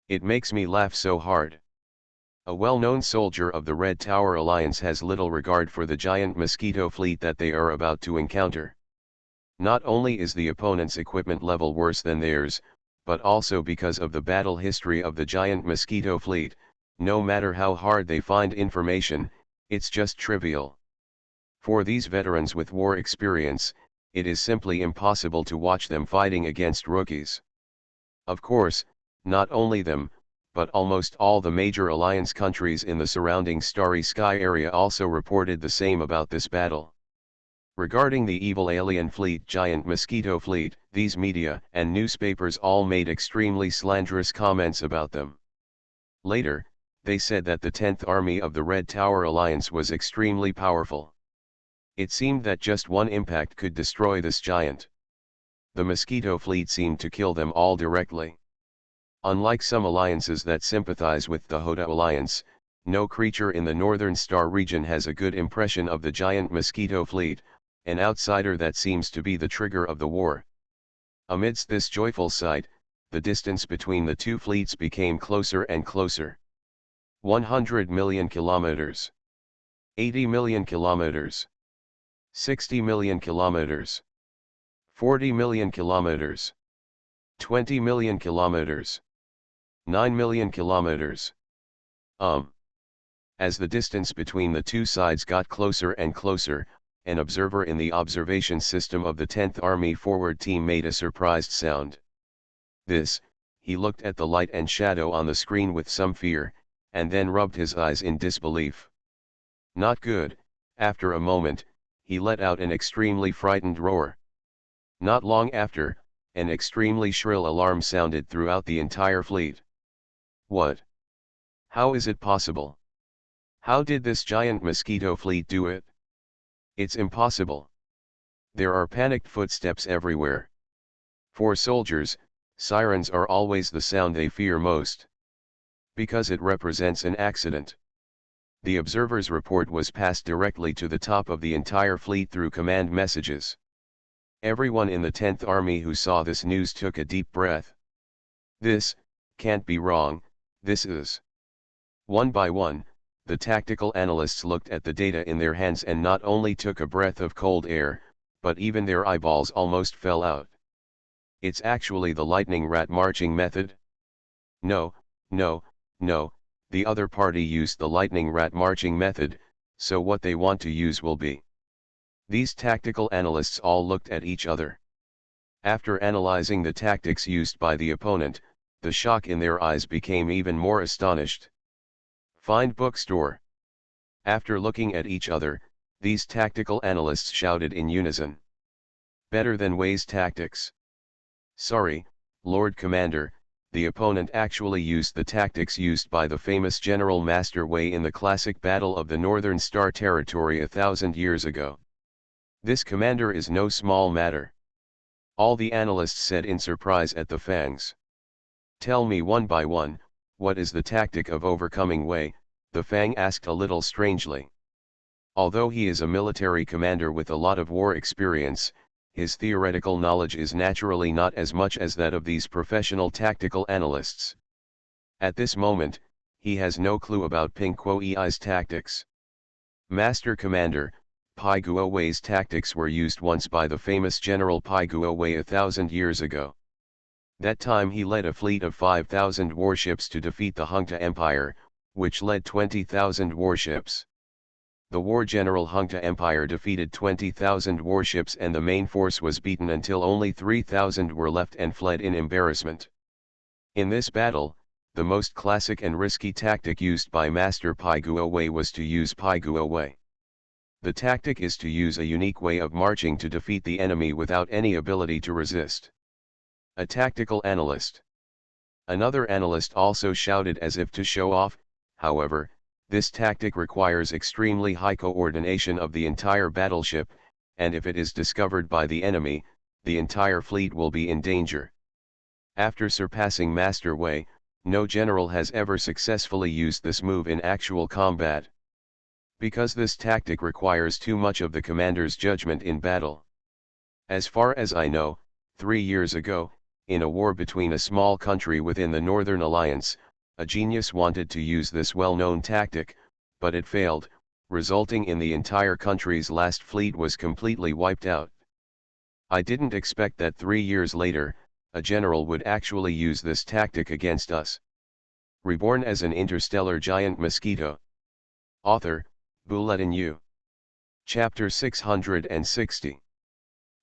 It makes me laugh so hard. A well-known soldier of the Red Tower Alliance has little regard for the giant Mosquito fleet that they are about to encounter. Not only is the opponent's equipment level worse than theirs, but also because of the battle history of the giant Mosquito fleet, no matter how hard they find information, it's just trivial. For these veterans with war experience, it is simply impossible to watch them fighting against rookies. Of course, not only them, but almost all the major alliance countries in the surrounding Starry Sky area also reported the same about this battle. Regarding the evil alien fleet giant Mosquito fleet, these media and newspapers all made extremely slanderous comments about them. Later, they said that the 10th Army of the Red Tower Alliance was extremely powerful. It seemed that just one impact could destroy this giant. The Mosquito fleet seemed to kill them all directly. Unlike some alliances that sympathize with the Howdah Alliance, no creature in the Northern Star region has a good impression of the giant Mosquito fleet, an outsider that seems to be the trigger of the war. Amidst this joyful sight, the distance between the two fleets became closer and closer. 100 million kilometers. 80 million kilometers. 60 million kilometers. 40 million kilometers. 20 million kilometers. 9 million kilometers. As the distance between the two sides got closer and closer, an observer in the observation system of the 10th Army forward team made a surprised sound. He looked at the light and shadow on the screen with some fear, and then rubbed his eyes in disbelief. Not good. After a moment, he let out an extremely frightened roar. Not long after, an extremely shrill alarm sounded throughout the entire fleet. What? How is it possible? How did this giant Mosquito fleet do it? It's impossible. There are panicked footsteps everywhere. For soldiers, sirens are always the sound they fear most. Because it represents an accident. The observer's report was passed directly to the top of the entire fleet through command messages. Everyone in the 10th Army who saw this news took a deep breath. This can't be wrong, this is. One by one, the tactical analysts looked at the data in their hands and not only took a breath of cold air, but even their eyeballs almost fell out. It's actually the lightning rat marching method? No, the other party used the lightning rat marching method, so what they want to use will be These tactical analysts all looked at each other. After analyzing the tactics used by the opponent, the shock in their eyes became even more astonished. Find bookstore. After looking at each other, these tactical analysts shouted in unison. Better than Wei's tactics. Sorry, Lord Commander, the opponent actually used the tactics used by the famous General Master Wei in the classic Battle of the Northern Star Territory 1,000 years ago. This commander is no small matter. All the analysts said in surprise at the Fangs. Tell me one by one, what is the tactic of overcoming Wei? The Fang asked a little strangely. Although he is a military commander with a lot of war experience, his theoretical knowledge is naturally not as much as that of these professional tactical analysts. At this moment, he has no clue about Ping Kuo Ei's tactics. Master Commander, Pai Guo Wei's tactics were used once by the famous General Pai Guo Wei 1,000 years ago. That time he led a fleet of 5,000 warships to defeat the Hungta Empire, which led 20,000 warships. The war general Hungta Empire defeated 20,000 warships and the main force was beaten until only 3,000 were left and fled in embarrassment. In this battle, the most classic and risky tactic used by Master Pai Guo Wei was to use Pai Guo Wei. The tactic is to use a unique way of marching to defeat the enemy without any ability to resist. A tactical analyst. Another analyst also shouted as if to show off. However, this tactic requires extremely high coordination of the entire battleship, and if it is discovered by the enemy, the entire fleet will be in danger. After surpassing Master Wei, no general has ever successfully used this move in actual combat. Because this tactic requires too much of the commander's judgment in battle. As far as I know, 3 years ago, in a war between a small country within the Northern Alliance, a genius wanted to use this well-known tactic, but it failed, resulting in the entire country's last fleet was completely wiped out. I didn't expect that 3 years later, a general would actually use this tactic against us. Reborn as an interstellar giant mosquito. Author, Bulletin U. Chapter 660.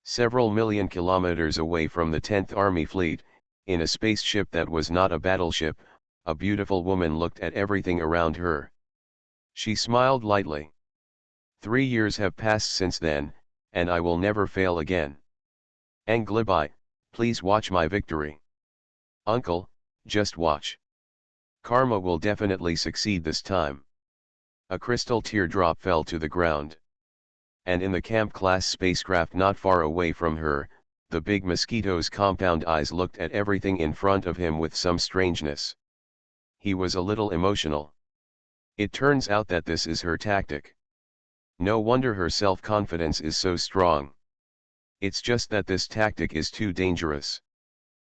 Several million kilometers away from the 10th Army Fleet, in a spaceship that was not a battleship, a beautiful woman looked at everything around her. She smiled lightly. 3 years have passed since then, and I will never fail again. Anglibai, please watch my victory. Uncle, just watch. Karma will definitely succeed this time. A crystal teardrop fell to the ground. And in the camp-class spacecraft not far away from her, the big mosquito's compound eyes looked at everything in front of him with some strangeness. He was a little emotional. It turns out that this is her tactic. No wonder her self-confidence is so strong. It's just that this tactic is too dangerous.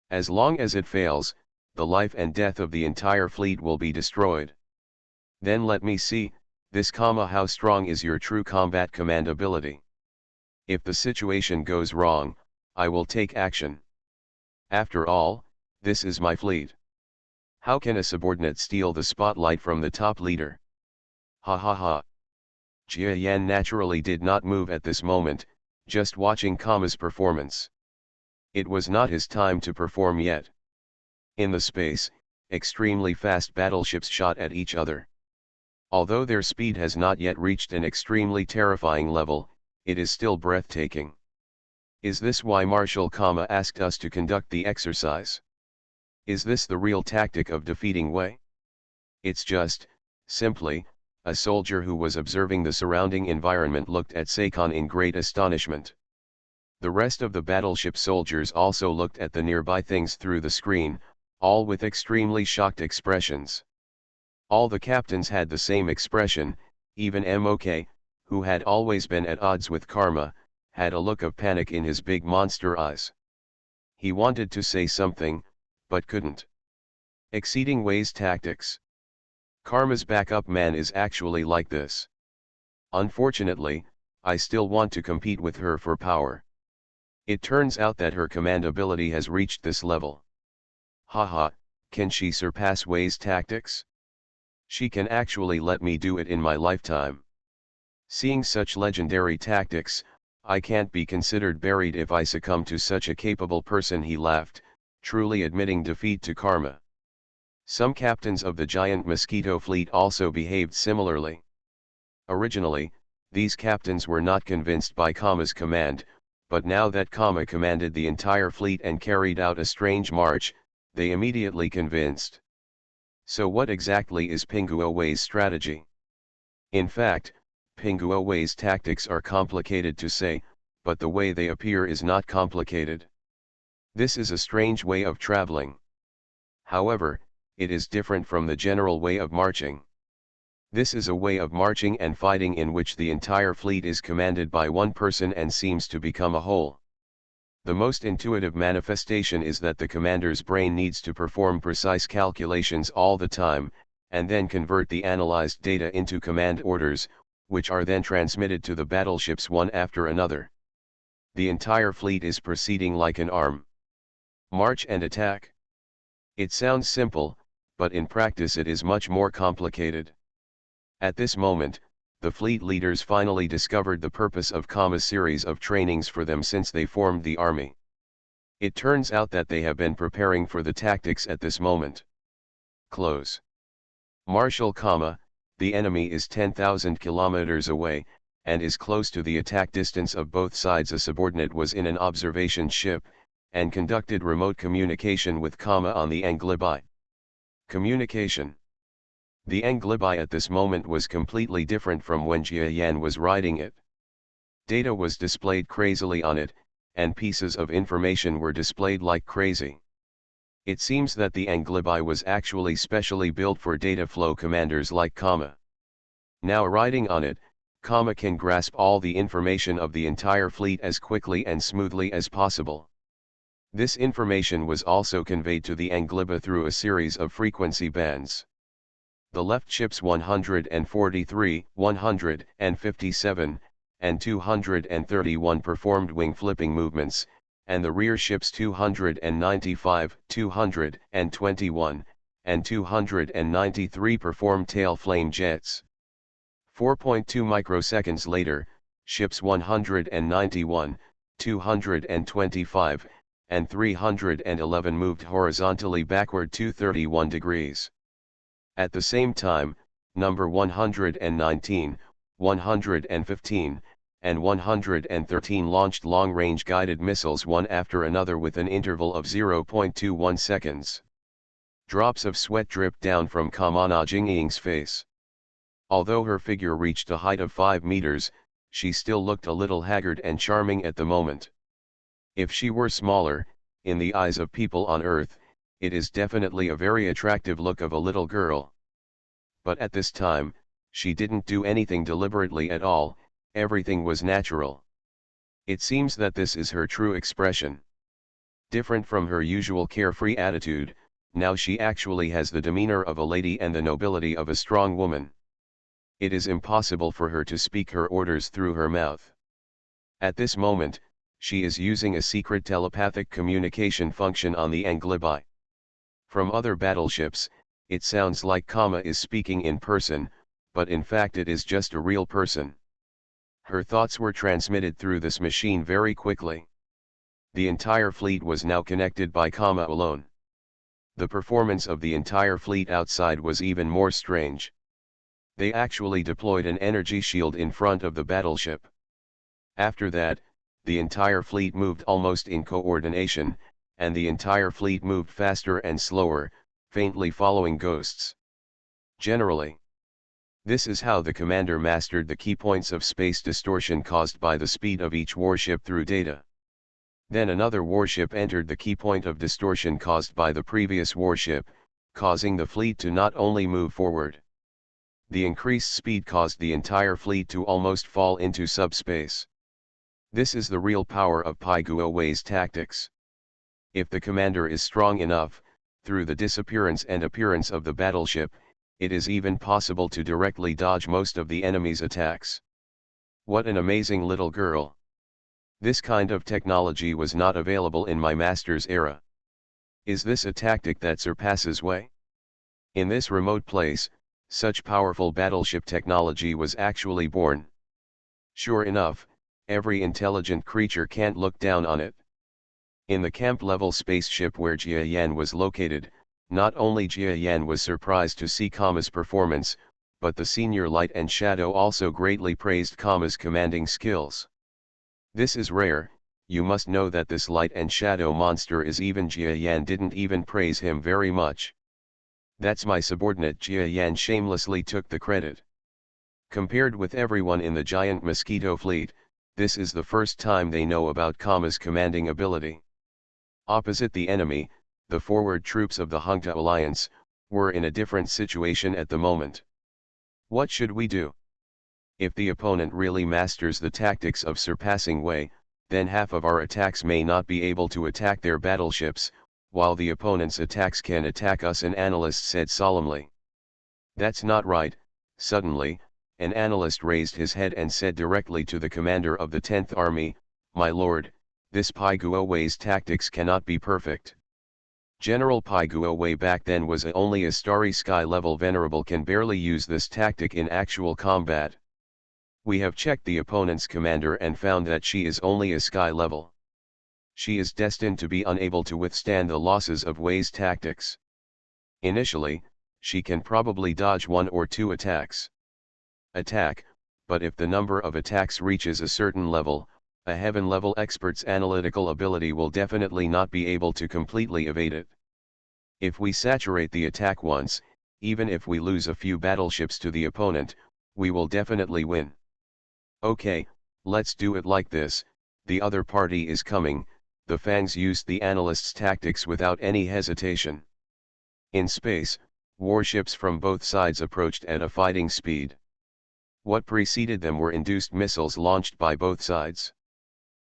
As long as it fails, the life and death of the entire fleet will be destroyed. Then let me see, how strong is your true combat command ability? If the situation goes wrong, I will take action. After all, this is my fleet. How can a subordinate steal the spotlight from the top leader? Ha ha ha. Jia Yan naturally did not move at this moment, just watching Kama's performance. It was not his time to perform yet. In the space, extremely fast battleships shot at each other. Although their speed has not yet reached an extremely terrifying level, it is still breathtaking. Is this why Marshal Kama asked us to conduct the exercise? Is this the real tactic of defeating Wei? It's just, simply, a soldier who was observing the surrounding environment looked at Seikon in great astonishment. The rest of the battleship soldiers also looked at the nearby things through the screen, all with extremely shocked expressions. All the captains had the same expression, even Mok, who had always been at odds with Karma, had a look of panic in his big monster eyes. He wanted to say something, but couldn't. Exceeding Wei's tactics. Karma's backup man is actually like this. Unfortunately, I still want to compete with her for power. It turns out that her command ability has reached this level. Haha, can she surpass Wei's tactics? She can actually let me do it in my lifetime. Seeing such legendary tactics, I can't be considered buried if I succumb to such a capable person, he laughed, truly admitting defeat to karma. Some captains of the giant Mosquito fleet also behaved similarly. Originally, these captains were not convinced by Kama's command, but now that Kama commanded the entire fleet and carried out a strange march, they immediately convinced. So what exactly is Pinguo Wei's strategy? In fact, Pinguo Wei's tactics are complicated to say, but the way they appear is not complicated. This is a strange way of traveling. However, it is different from the general way of marching. This is a way of marching and fighting in which the entire fleet is commanded by one person and seems to become a whole. The most intuitive manifestation is that the commander's brain needs to perform precise calculations all the time, and then convert the analyzed data into command orders, which are then transmitted to the battleships one after another. The entire fleet is proceeding like an arm. March and attack. It sounds simple, but in practice it is much more complicated. At this moment, the fleet leaders finally discovered the purpose of Kama's series of trainings for them since they formed the army. It turns out that they have been preparing for the tactics at this moment. Close. Marshal Kama, the enemy is 10,000 kilometers away, and is close to the attack distance of both sides. A subordinate was in an observation ship, and conducted remote communication with Kama on the Anglibi. Communication. The Anglibi at this moment was completely different from when Jia Yan was riding it. Data was displayed crazily on it, and pieces of information were displayed like crazy. It seems that the Anglibi was actually specially built for data flow commanders like Kama. Now riding on it, Kama can grasp all the information of the entire fleet as quickly and smoothly as possible. This information was also conveyed to the Anglibi through a series of frequency bands. The left ship's 143, 157, and 231 performed wing flipping movements, and the rear ship's 295, 221, and 293 performed tail flame jets. 4.2 microseconds later, ships 191, 225, and 311 moved horizontally backward 231 degrees. At the same time, number 119, 115, and 113 launched long-range guided missiles one after another with an interval of 0.21 seconds. Drops of sweat dripped down from Kamana Jingying's face. Although her figure reached a height of 5 meters, she still looked a little haggard and charming at the moment. If she were smaller, in the eyes of people on Earth, it is definitely a very attractive look of a little girl. But at this time, she didn't do anything deliberately at all, everything was natural. It seems that this is her true expression. Different from her usual carefree attitude, now she actually has the demeanor of a lady and the nobility of a strong woman. It is impossible for her to speak her orders through her mouth. At this moment, she is using a secret telepathic communication function on the Anglibi. From other battleships, it sounds like Kama is speaking in person, but in fact it is just a real person. Her thoughts were transmitted through this machine very quickly. The entire fleet was now connected by Kama alone. The performance of the entire fleet outside was even more strange. They actually deployed an energy shield in front of the battleship. After that, the entire fleet moved almost in coordination, and the entire fleet moved faster and slower, faintly following ghosts. Generally, this is how the commander mastered the key points of space distortion caused by the speed of each warship through data. Then another warship entered the key point of distortion caused by the previous warship, causing the fleet to not only move forward. The increased speed caused the entire fleet to almost fall into subspace. This is the real power of Pai Guowei's tactics. If the commander is strong enough, through the disappearance and appearance of the battleship, it is even possible to directly dodge most of the enemy's attacks. What an amazing little girl! This kind of technology was not available in my master's era. Is this a tactic that surpasses Wei? In this remote place, such powerful battleship technology was actually born. Sure enough, every intelligent creature can't look down on it. In the camp-level spaceship where Jia Yan was located, not only Jia Yan was surprised to see Kama's performance, but the senior Light and Shadow also greatly praised Kama's commanding skills. This is rare. You must know that this Light and Shadow monster is even Jia Yan didn't even praise him very much. That's my subordinate. Jia Yan shamelessly took the credit. Compared with everyone in the giant Mosquito fleet, this is the first time they know about Kama's commanding ability. Opposite the enemy, the forward troops of the Hungta Alliance were in a different situation at the moment. What should we do? If the opponent really masters the tactics of surpassing way, then half of our attacks may not be able to attack their battleships, while the opponent's attacks can attack us, an analyst said solemnly. That's not right. Suddenly, an analyst raised his head and said directly to the commander of the 10th Army, "My lord, this Pai Guo Wei's tactics cannot be perfect. General Pai Guo Wei back then was only a starry sky level venerable, can barely use this tactic in actual combat. We have checked the opponent's commander and found that she is only a sky level. She is destined to be unable to withstand the losses of Wei's tactics. Initially, she can probably dodge 1 or 2 attacks. But if the number of attacks reaches a certain level, a heaven-level expert's analytical ability will definitely not be able to completely evade it. If we saturate the attack once, even if we lose a few battleships to the opponent, we will definitely win. Okay, let's do it like this. The other party is coming." The Fangs used the analyst's tactics without any hesitation. In space, warships from both sides approached at a fighting speed. What preceded them were induced missiles launched by both sides.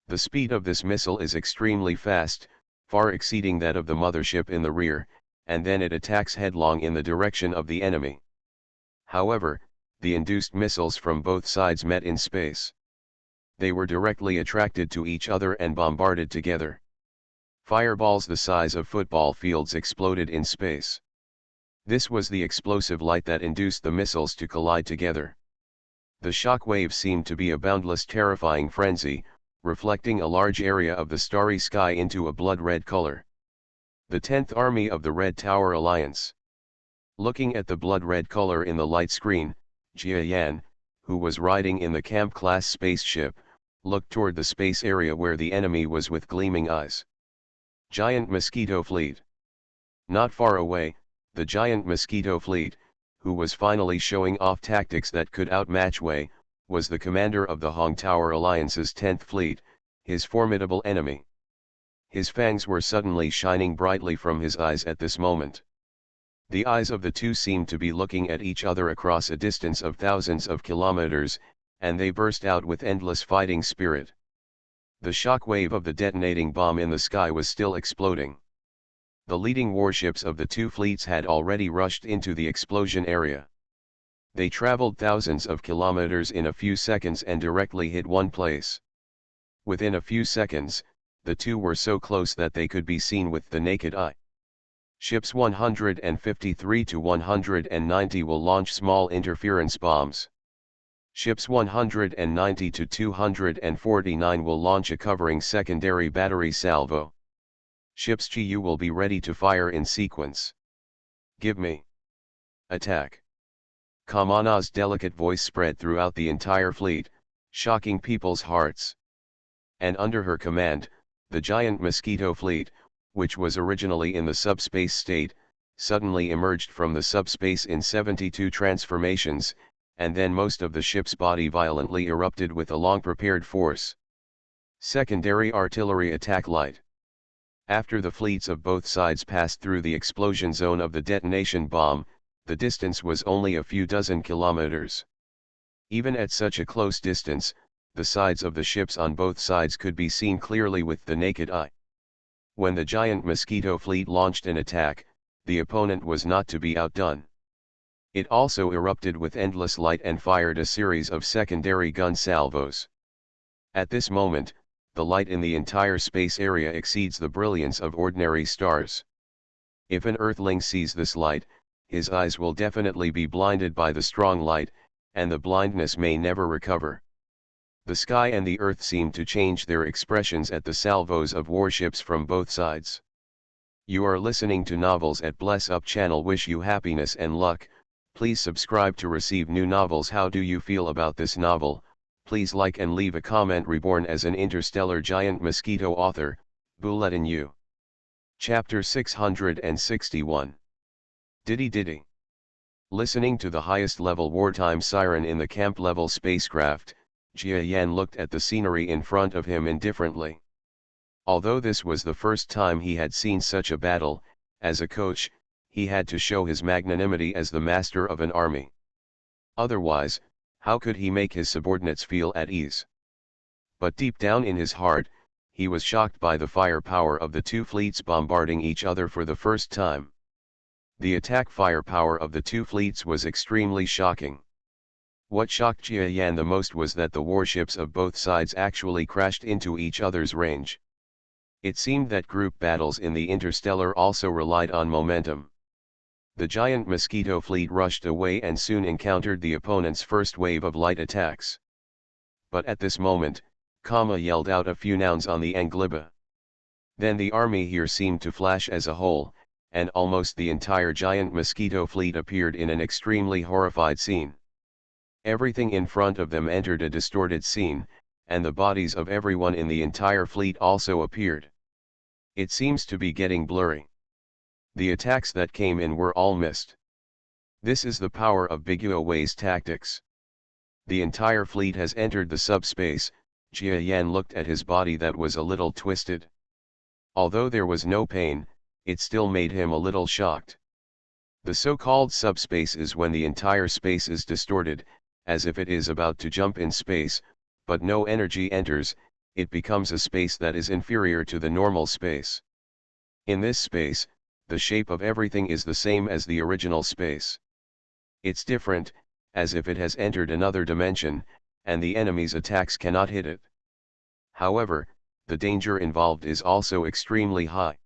The speed of this missile is extremely fast, far exceeding that of the mothership in the rear, and then it attacks headlong in the direction of the enemy. However, the induced missiles from both sides met in space. They were directly attracted to each other and bombarded together. Fireballs the size of football fields exploded in space. This was the explosive light that induced the missiles to collide together. The shock wave seemed to be a boundless terrifying frenzy, reflecting a large area of the starry sky into a blood-red color. The 10th Army of the Red Tower Alliance. Looking at the blood-red color in the light screen, Jia Yan, who was riding in the camp-class spaceship, looked toward the space area where the enemy was with gleaming eyes. Giant Mosquito Fleet. Not far away, the giant Mosquito Fleet, who was finally showing off tactics that could outmatch Wei, was the commander of the Hong Tower Alliance's 10th Fleet, his formidable enemy. His fangs were suddenly shining brightly from his eyes at this moment. The eyes of the two seemed to be looking at each other across a distance of thousands of kilometers, and they burst out with endless fighting spirit. The shock wave of the detonating bomb in the sky was still exploding. The leading warships of the two fleets had already rushed into the explosion area. They traveled thousands of kilometers in a few seconds and directly hit one place. Within a few seconds, the two were so close that they could be seen with the naked eye. Ships 153 to 190 will launch small interference bombs. Ships 190 to 249 will launch a covering secondary battery salvo. Ships GU will be ready to fire in sequence. Give me. Attack. Kamana's delicate voice spread throughout the entire fleet, shocking people's hearts. And under her command, the giant Mosquito fleet, which was originally in the subspace state, suddenly emerged from the subspace in 72 transformations, and then most of the ship's body violently erupted with a long-prepared force. Secondary artillery attack light. After the fleets of both sides passed through the explosion zone of the detonation bomb, the distance was only a few dozen kilometers. Even at such a close distance, the sides of the ships on both sides could be seen clearly with the naked eye. When the giant Mosquito fleet launched an attack, the opponent was not to be outdone. It also erupted with endless light and fired a series of secondary gun salvos. At this moment, the light in the entire space area exceeds the brilliance of ordinary stars. If an Earthling sees this light, his eyes will definitely be blinded by the strong light, and the blindness may never recover. The sky and the earth seemed to change their expressions at the salvos of warships from both sides. You are listening to Novels at Bless Up channel. Wish you happiness and luck. Please subscribe to receive new novels. How do you feel about this novel? Please like and leave a comment. Reborn as an interstellar giant mosquito. Author, Bulletin U. Chapter 661. Diddy Diddy. Listening to the highest level wartime siren in the camp level spacecraft, Jia Yan looked at the scenery in front of him indifferently. Although this was the first time he had seen such a battle, as a coach, he had to show his magnanimity as the master of an army. Otherwise, how could he make his subordinates feel at ease? But deep down in his heart, he was shocked by the firepower of the two fleets bombarding each other for the first time. The attack firepower of the two fleets was extremely shocking. What shocked Jia Yan the most was that the warships of both sides actually crashed into each other's range. It seemed that group battles in the Interstellar also relied on momentum. The giant Mosquito fleet rushed away and soon encountered the opponent's first wave of light attacks. But at this moment, Kama yelled out a few nouns on the Angliba. Then the army here seemed to flash as a whole, and almost the entire giant Mosquito fleet appeared in an extremely horrified scene. Everything in front of them entered a distorted scene, and the bodies of everyone in the entire fleet also appeared. It seems to be getting blurry. The attacks that came in were all missed. This is the power of Biguo Wei's tactics. The entire fleet has entered the subspace. Jia Yan looked at his body that was a little twisted. Although there was no pain, it still made him a little shocked. The so-called subspace is when the entire space is distorted, as if it is about to jump in space, but no energy enters. It becomes a space that is inferior to the normal space. In this space, the shape of everything is the same as the original space. It's different, as if it has entered another dimension, and the enemy's attacks cannot hit it. However, the danger involved is also extremely high.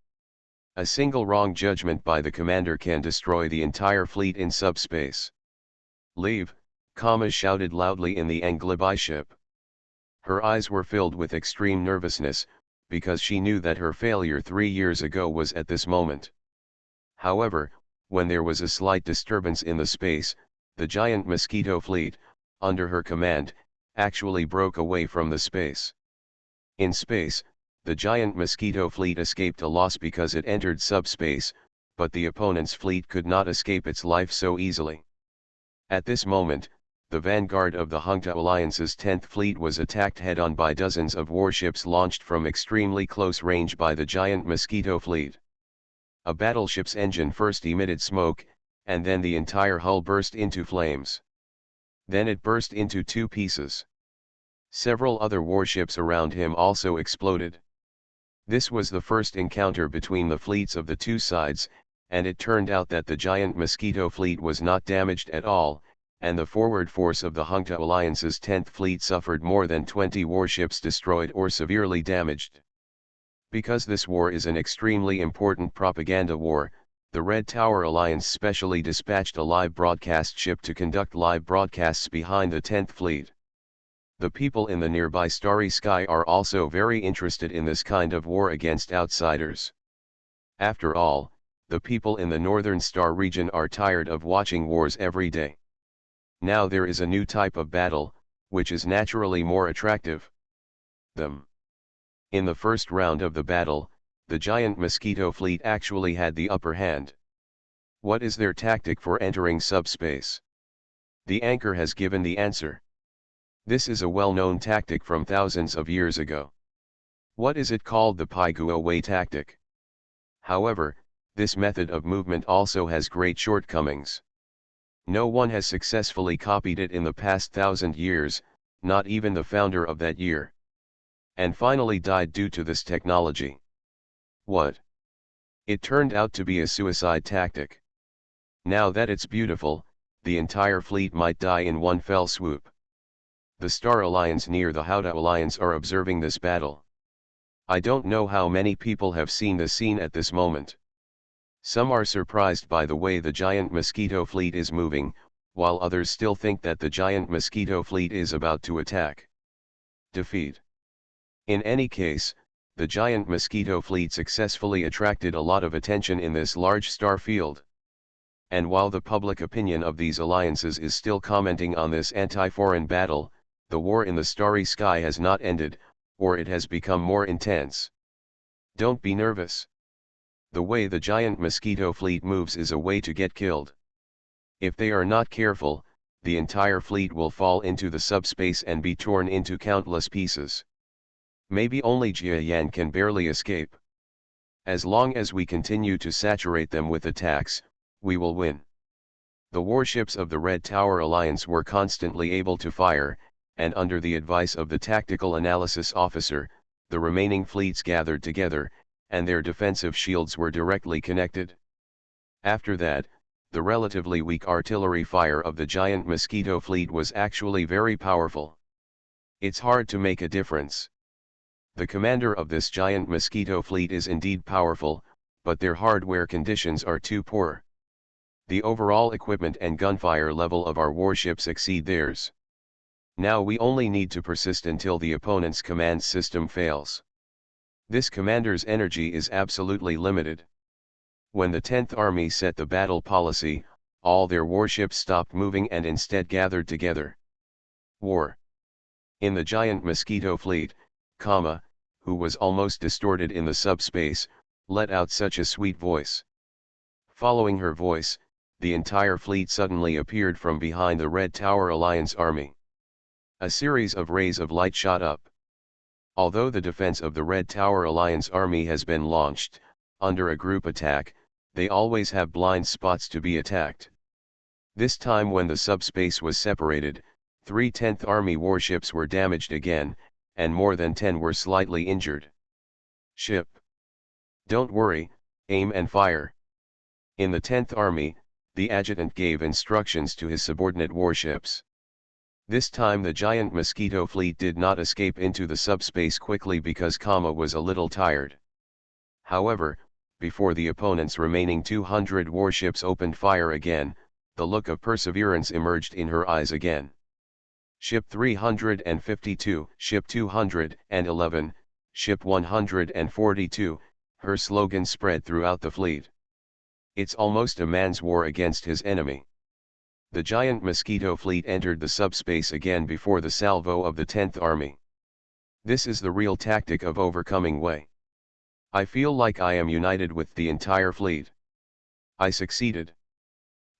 A single wrong judgment by the commander can destroy the entire fleet in subspace. Leave, Kama shouted loudly in the Anglibi ship. Her eyes were filled with extreme nervousness, because she knew that her failure 3 years ago was at this moment. However, when there was a slight disturbance in the space, the giant Mosquito fleet, under her command, actually broke away from the space. In space, the giant Mosquito fleet escaped a loss because it entered subspace, but the opponent's fleet could not escape its life so easily. At this moment, the vanguard of the Hungta Alliance's 10th Fleet was attacked head-on by dozens of warships launched from extremely close range by the giant Mosquito fleet. A battleship's engine first emitted smoke, and then the entire hull burst into flames. Then it burst into 2 pieces. Several other warships around him also exploded. This was the first encounter between the fleets of the two sides, and it turned out that the giant Mosquito fleet was not damaged at all, and the forward force of the Hungta Alliance's 10th Fleet suffered more than 20 warships destroyed or severely damaged. Because this war is an extremely important propaganda war, the Red Tower Alliance specially dispatched a live broadcast ship to conduct live broadcasts behind the 10th Fleet. The people in the nearby starry sky are also very interested in this kind of war against outsiders. After all, the people in the Northern Star region are tired of watching wars every day. Now there is a new type of battle, which is naturally more attractive. Them. In the first round of the battle, the giant Mosquito fleet actually had the upper hand. What is their tactic for entering subspace? The anchor has given the answer. This is a well-known tactic from thousands of years ago. What is it called? The Biguo Wei tactic. However, this method of movement also has great shortcomings. No one has successfully copied it in the past 1,000 years, not even the founder of that year. And finally died due to this technology. What? It turned out to be a suicide tactic. Now that it's beautiful, the entire fleet might die in one fell swoop. The Star Alliance near the Houda Alliance are observing this battle. I don't know how many people have seen the scene at this moment. Some are surprised by the way the giant Mosquito fleet is moving, while others still think that the giant Mosquito fleet is about to attack. Defeat. In any case, the giant Mosquito fleet successfully attracted a lot of attention in this large star field. And while the public opinion of these alliances is still commenting on this anti-foreign battle, the war in the starry sky has not ended, or it has become more intense. Don't be nervous. The way the giant Mosquito fleet moves is a way to get killed. If they are not careful, the entire fleet will fall into the subspace and be torn into countless pieces. Maybe only Jia Yan can barely escape. As long as we continue to saturate them with attacks, we will win. The warships of the Red Tower Alliance were constantly able to fire, and under the advice of the tactical analysis officer, the remaining fleets gathered together, and their defensive shields were directly connected. After that, the relatively weak artillery fire of the giant Mosquito fleet was actually very powerful. It's hard to make a difference. The commander of this giant Mosquito fleet is indeed powerful, but their hardware conditions are too poor. The overall equipment and gunfire level of our warships exceed theirs. Now we only need to persist until the opponent's command system fails. This commander's energy is absolutely limited. When the 10th Army set the battle policy, all their warships stopped moving and instead gathered together. War. In the giant Mosquito fleet, who was almost distorted in the subspace, let out such a sweet voice. Following her voice, the entire fleet suddenly appeared from behind the Red Tower Alliance army. A series of rays of light shot up. Although the defense of the Red Tower Alliance army has been launched, under a group attack, they always have blind spots to be attacked. This time when the subspace was separated, 3 10th Army warships were damaged again, and more than 10 were slightly injured. Ship. Don't worry, aim and fire. In the 10th Army, the adjutant gave instructions to his subordinate warships. This time the giant Mosquito fleet did not escape into the subspace quickly because was a little tired. However, before the opponent's remaining 200 warships opened fire again, the look of perseverance emerged in her eyes again. Ship 352, Ship 211, Ship 142, her slogan spread throughout the fleet. It's almost a man's war against his enemy. The giant Mosquito fleet entered the subspace again before the salvo of the 10th Army. This is the real tactic of overcoming Wei. I feel like I am united with the entire fleet. I succeeded.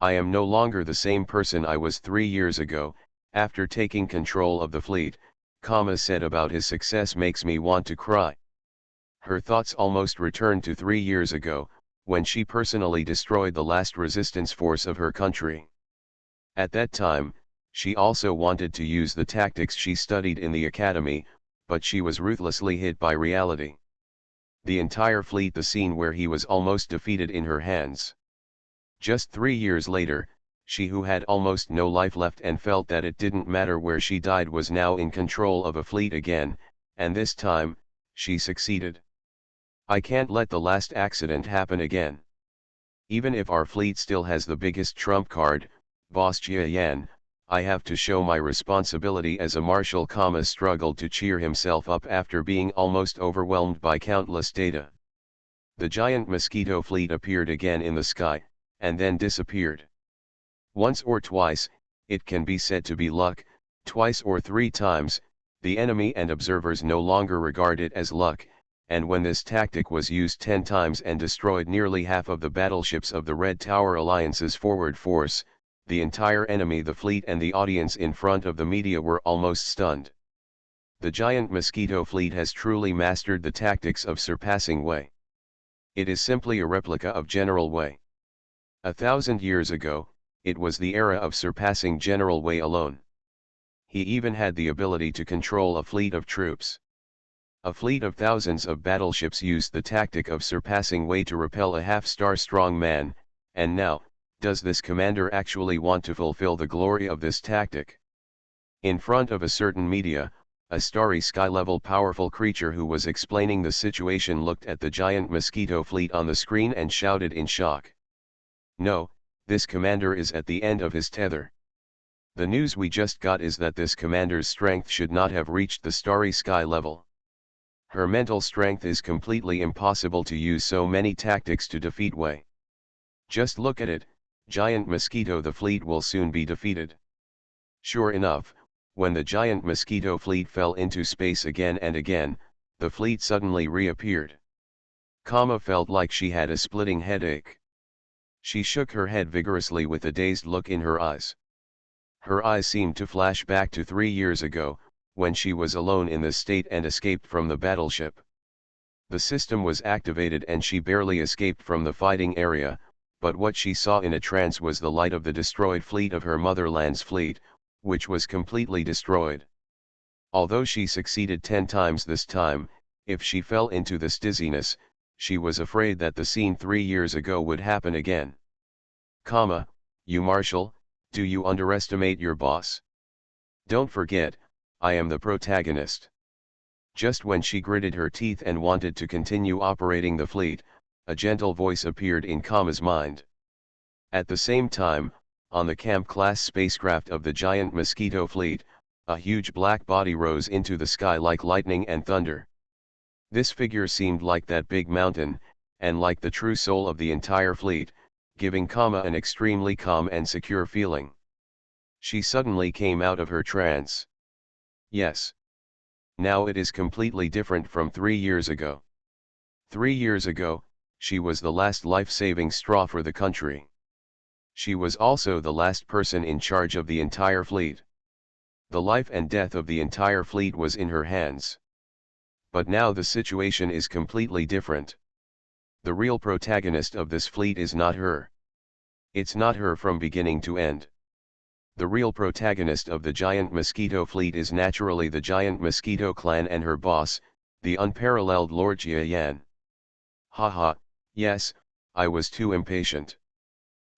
I am no longer the same person I was 3 years ago. After taking control of the fleet, said about his success makes me want to cry. Her thoughts almost returned to 3 years ago, when she personally destroyed the last resistance force of her country. At that time, she also wanted to use the tactics she studied in the academy, but she was ruthlessly hit by reality. The entire fleet, the scene where he was almost defeated in her hands. Just 3 years later, she who had almost no life left and felt that it didn't matter where she died was now in control of a fleet again, and this time, she succeeded. I can't let the last accident happen again. Even if our fleet still has the biggest trump card, Boss Jia Yan, I have to show my responsibility as a marshal. Struggled to cheer himself up after being almost overwhelmed by countless data. The giant Mosquito fleet appeared again in the sky, and then disappeared. Once or twice, it can be said to be luck, twice or 3 times, the enemy and observers no longer regard it as luck, and when this tactic was used 10 times and destroyed nearly half of the battleships of the Red Tower Alliance's forward force, the entire enemy, the fleet and the audience in front of the media were almost stunned. The giant Mosquito fleet has truly mastered the tactics of surpassing Wei. It is simply a replica of General Wei. 1,000 years ago, it was the era of surpassing General Wei alone. He even had the ability to control a fleet of troops. A fleet of thousands of battleships used the tactic of surpassing Wei to repel a half-star strong man, and now, does this commander actually want to fulfill the glory of this tactic? In front of a certain media, a starry sky-level powerful creature who was explaining the situation looked at the giant Mosquito fleet on the screen and shouted in shock. No, this commander is at the end of his tether. The news we just got is that this commander's strength should not have reached the starry sky level. Her mental strength is completely impossible to use so many tactics to defeat Wei. Just look at it, giant mosquito, the fleet will soon be defeated. Sure enough, when the giant mosquito fleet fell into space again and again, the fleet suddenly reappeared. Kama felt like she had a splitting headache. She shook her head vigorously with a dazed look in her eyes. Her eyes seemed to flash back to 3 years ago, when she was alone in the state and escaped from the battleship. The system was activated and she barely escaped from the fighting area, but what she saw in a trance was the light of the destroyed fleet of her motherland's fleet, which was completely destroyed. Although she succeeded 10 times this time, if she fell into this dizziness, she was afraid that the scene 3 years ago would happen again. You Marshal, do you underestimate your boss? Don't forget, I am the protagonist. Just when she gritted her teeth and wanted to continue operating the fleet, a gentle voice appeared in Kama's mind. At the same time, on the Camp-class spacecraft of the giant Mosquito fleet, a huge black body rose into the sky like lightning and thunder. This figure seemed like that big mountain, and like the true soul of the entire fleet, giving Kama an extremely calm and secure feeling. She suddenly came out of her trance. Yes. Now it is completely different from 3 years ago. 3 years ago, she was the last life-saving straw for the country. She was also the last person in charge of the entire fleet. The life and death of the entire fleet was in her hands. But now the situation is completely different. The real protagonist of this fleet is not her. It's not her from beginning to end. The real protagonist of the giant Mosquito fleet is naturally the giant Mosquito clan and her boss, the unparalleled Lord Jia Yan. Haha, yes, I was too impatient.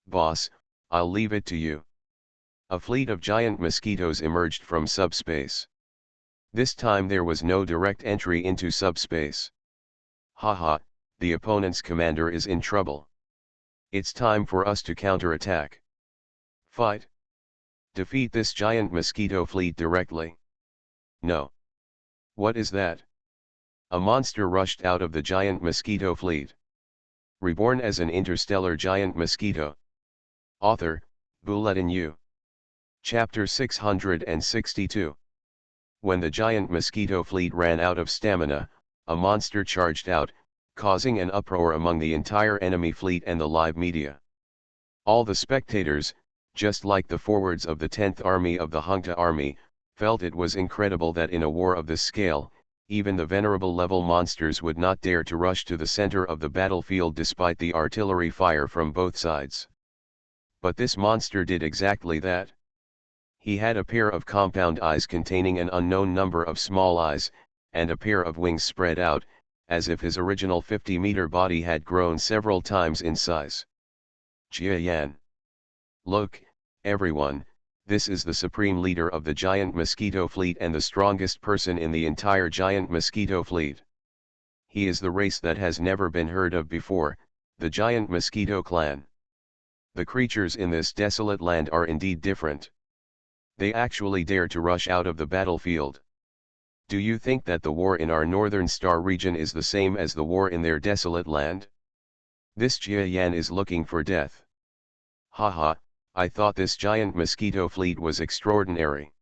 Boss, I'll leave it to you. A fleet of giant mosquitoes emerged from subspace. This time there was no direct entry into subspace. Haha, the opponent's commander is in trouble. It's time for us to counterattack. Fight. Defeat this giant mosquito fleet directly. No. What is that? A monster rushed out of the giant mosquito fleet. Reborn as an interstellar giant mosquito. Author, Bulletin U. Chapter 662. When the giant mosquito fleet ran out of stamina, a monster charged out, causing an uproar among the entire enemy fleet and the live media. All the spectators, just like the forwards of the 10th Army of the Hungta Army, felt it was incredible that in a war of this scale, even the venerable level monsters would not dare to rush to the center of the battlefield despite the artillery fire from both sides. But this monster did exactly that. He had a pair of compound eyes containing an unknown number of small eyes, and a pair of wings spread out, as if his original 50-meter body had grown several times in size. Jia Yan. Look, everyone, this is the supreme leader of the giant mosquito fleet and the strongest person in the entire giant mosquito fleet. He is the race that has never been heard of before, the giant mosquito clan. The creatures in this desolate land are indeed different. They actually dare to rush out of the battlefield. Do you think that the war in our northern star region is the same as the war in their desolate land? This Jia Yan is looking for death. Haha, I thought this giant mosquito fleet was extraordinary.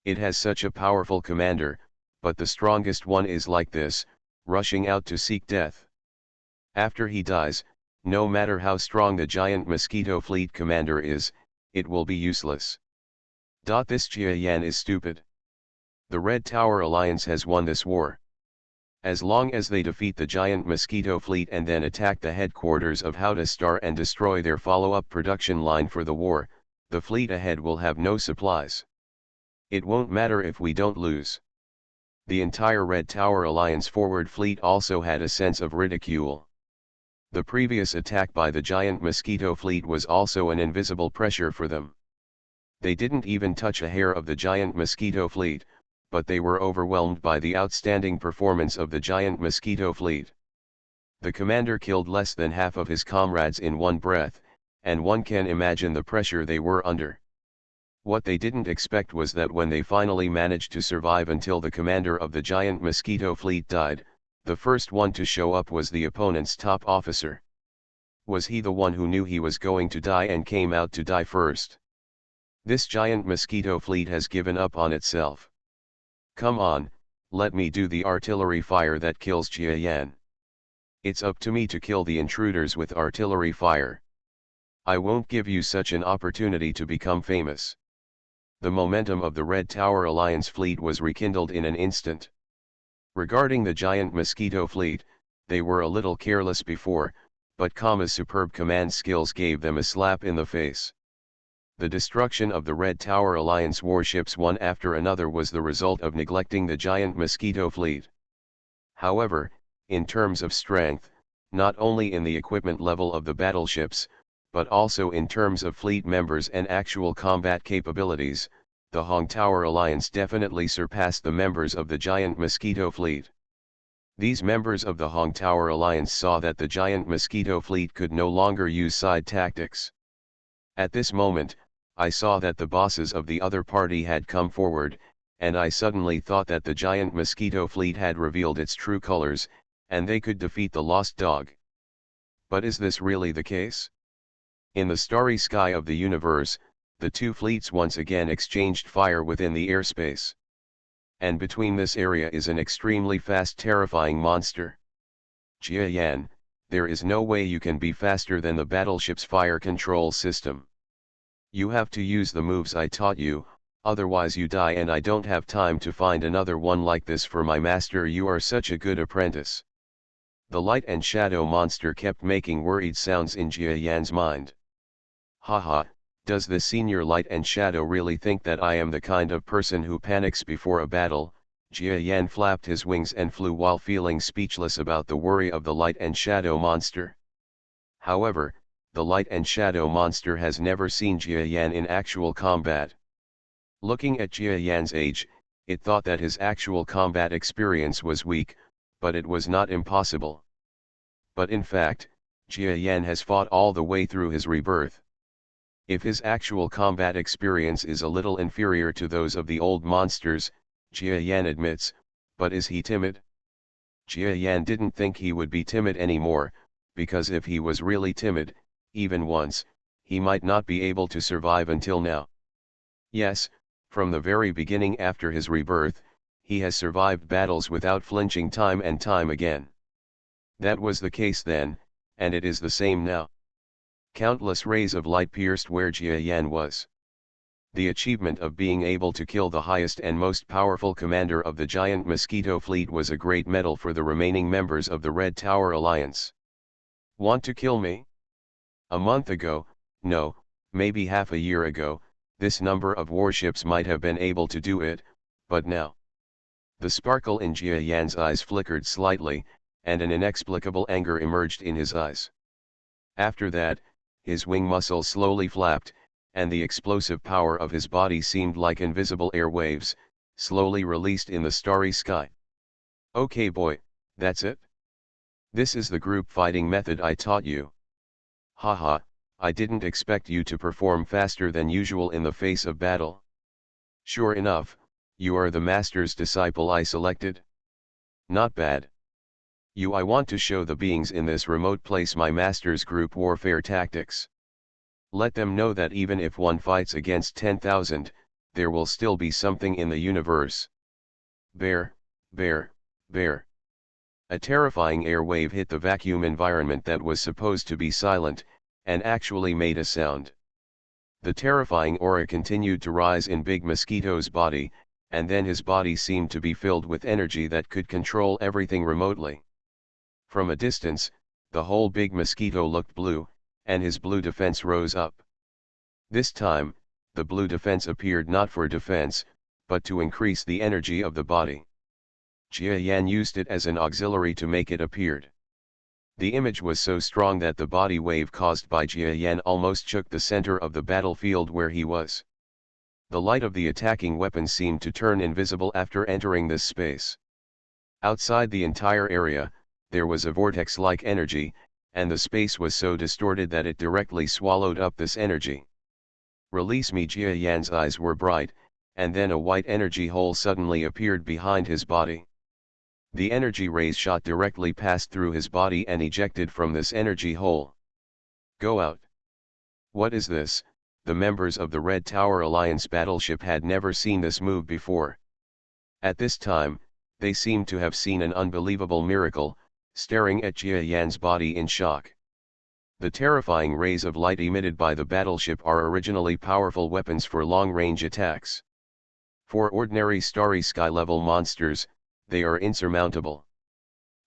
It has such a powerful commander, but the strongest one is like this, rushing out to seek death. After he dies, no matter how strong the giant mosquito fleet commander is, it will be useless. This Jia Yan is stupid. The Red Tower Alliance has won this war. As long as they defeat the giant mosquito fleet and then attack the headquarters of Houda Star and destroy their follow-up production line for the war, the fleet ahead will have no supplies. It won't matter if we don't lose. The entire Red Tower Alliance forward fleet also had a sense of ridicule. The previous attack by the giant mosquito fleet was also an invisible pressure for them. They didn't even touch a hair of the giant mosquito fleet, but they were overwhelmed by the outstanding performance of the giant mosquito fleet. The commander killed less than half of his comrades in one breath, and one can imagine the pressure they were under. What they didn't expect was that when they finally managed to survive until the commander of the giant Mosquito fleet died, the first one to show up was the opponent's top officer. Was he the one who knew he was going to die and came out to die first? This giant Mosquito fleet has given up on itself. Come on, let me do the artillery fire that kills Jia Yan. It's up to me to kill the intruders with artillery fire. I won't give you such an opportunity to become famous. The momentum of the Red Tower Alliance fleet was rekindled in an instant. Regarding the giant Mosquito fleet, they were a little careless before, but Kama's superb command skills gave them a slap in the face. The destruction of the Red Tower Alliance warships one after another was the result of neglecting the giant Mosquito fleet. However, in terms of strength, not only in the equipment level of the battleships, but also in terms of fleet members and actual combat capabilities, the Hong Tower Alliance definitely surpassed the members of the giant Mosquito fleet. These members of the Hong Tower Alliance saw that the giant Mosquito fleet could no longer use side tactics. At this moment, I saw that the bosses of the other party had come forward, and I suddenly thought that the giant Mosquito fleet had revealed its true colors, and they could defeat the lost dog. But is this really the case? In the starry sky of the universe, the two fleets once again exchanged fire within the airspace. And between this area is an extremely fast, terrifying monster. Jia Yan, there is no way you can be faster than the battleship's fire control system. You have to use the moves I taught you, otherwise you die, and I don't have time to find another one like this for my master. You are such a good apprentice. The light and shadow monster kept making worried sounds in Jia Yan's mind. Haha, does the senior light and shadow really think that I am the kind of person who panics before a battle? Jia Yan flapped his wings and flew while feeling speechless about the worry of the light and shadow monster. However, the light and shadow monster has never seen Jia Yan in actual combat. Looking at Jia Yan's age, it thought that his actual combat experience was weak, but it was not impossible. But in fact, Jia Yan has fought all the way through his rebirth. If his actual combat experience is a little inferior to those of the old monsters, Jia Yan admits, but is he timid? Jia Yan didn't think he would be timid anymore, because if he was really timid, even once, he might not be able to survive until now. Yes, from the very beginning after his rebirth, he has survived battles without flinching time and time again. That was the case then, and it is the same now. Countless rays of light pierced where Jia Yan was. The achievement of being able to kill the highest and most powerful commander of the giant Mosquito fleet was a great medal for the remaining members of the Red Tower Alliance. Want to kill me? A month ago, no, maybe half a year ago, this number of warships might have been able to do it, but now. The sparkle in Jia Yan's eyes flickered slightly, and an inexplicable anger emerged in his eyes. After that, his wing muscles slowly flapped, and the explosive power of his body seemed like invisible air waves, slowly released in the starry sky. Okay boy, that's it? This is the group fighting method I taught you. Haha, I didn't expect you to perform faster than usual in the face of battle. Sure enough, you are the master's disciple I selected. Not bad. I want to show the beings in this remote place my master's group warfare tactics. Let them know that even if one fights against 10,000, there will still be something in the universe. Bear, bear, bear. A terrifying air wave hit the vacuum environment that was supposed to be silent, and actually made a sound. The terrifying aura continued to rise in Big Mosquito's body, and then his body seemed to be filled with energy that could control everything remotely. From a distance, the whole Big Mosquito looked blue, and his blue defense rose up. This time, the blue defense appeared not for defense, but to increase the energy of the body. Jia Yan used it as an auxiliary to make it appeared. The image was so strong that the body wave caused by Jia Yan almost shook the center of the battlefield where he was. The light of the attacking weapon seemed to turn invisible after entering this space. Outside the entire area, there was a vortex-like energy, and the space was so distorted that it directly swallowed up this energy. Release me. Jia Yan's eyes were bright, and then a white energy hole suddenly appeared behind his body. The energy rays shot directly past through his body and ejected from this energy hole. Go out. What is this? The members of the Red Tower Alliance battleship had never seen this move before. At this time, they seemed to have seen an unbelievable miracle, staring at Jia Yan's body in shock. The terrifying rays of light emitted by the battleship are originally powerful weapons for long-range attacks. For ordinary Starry Sky-level monsters, they are insurmountable.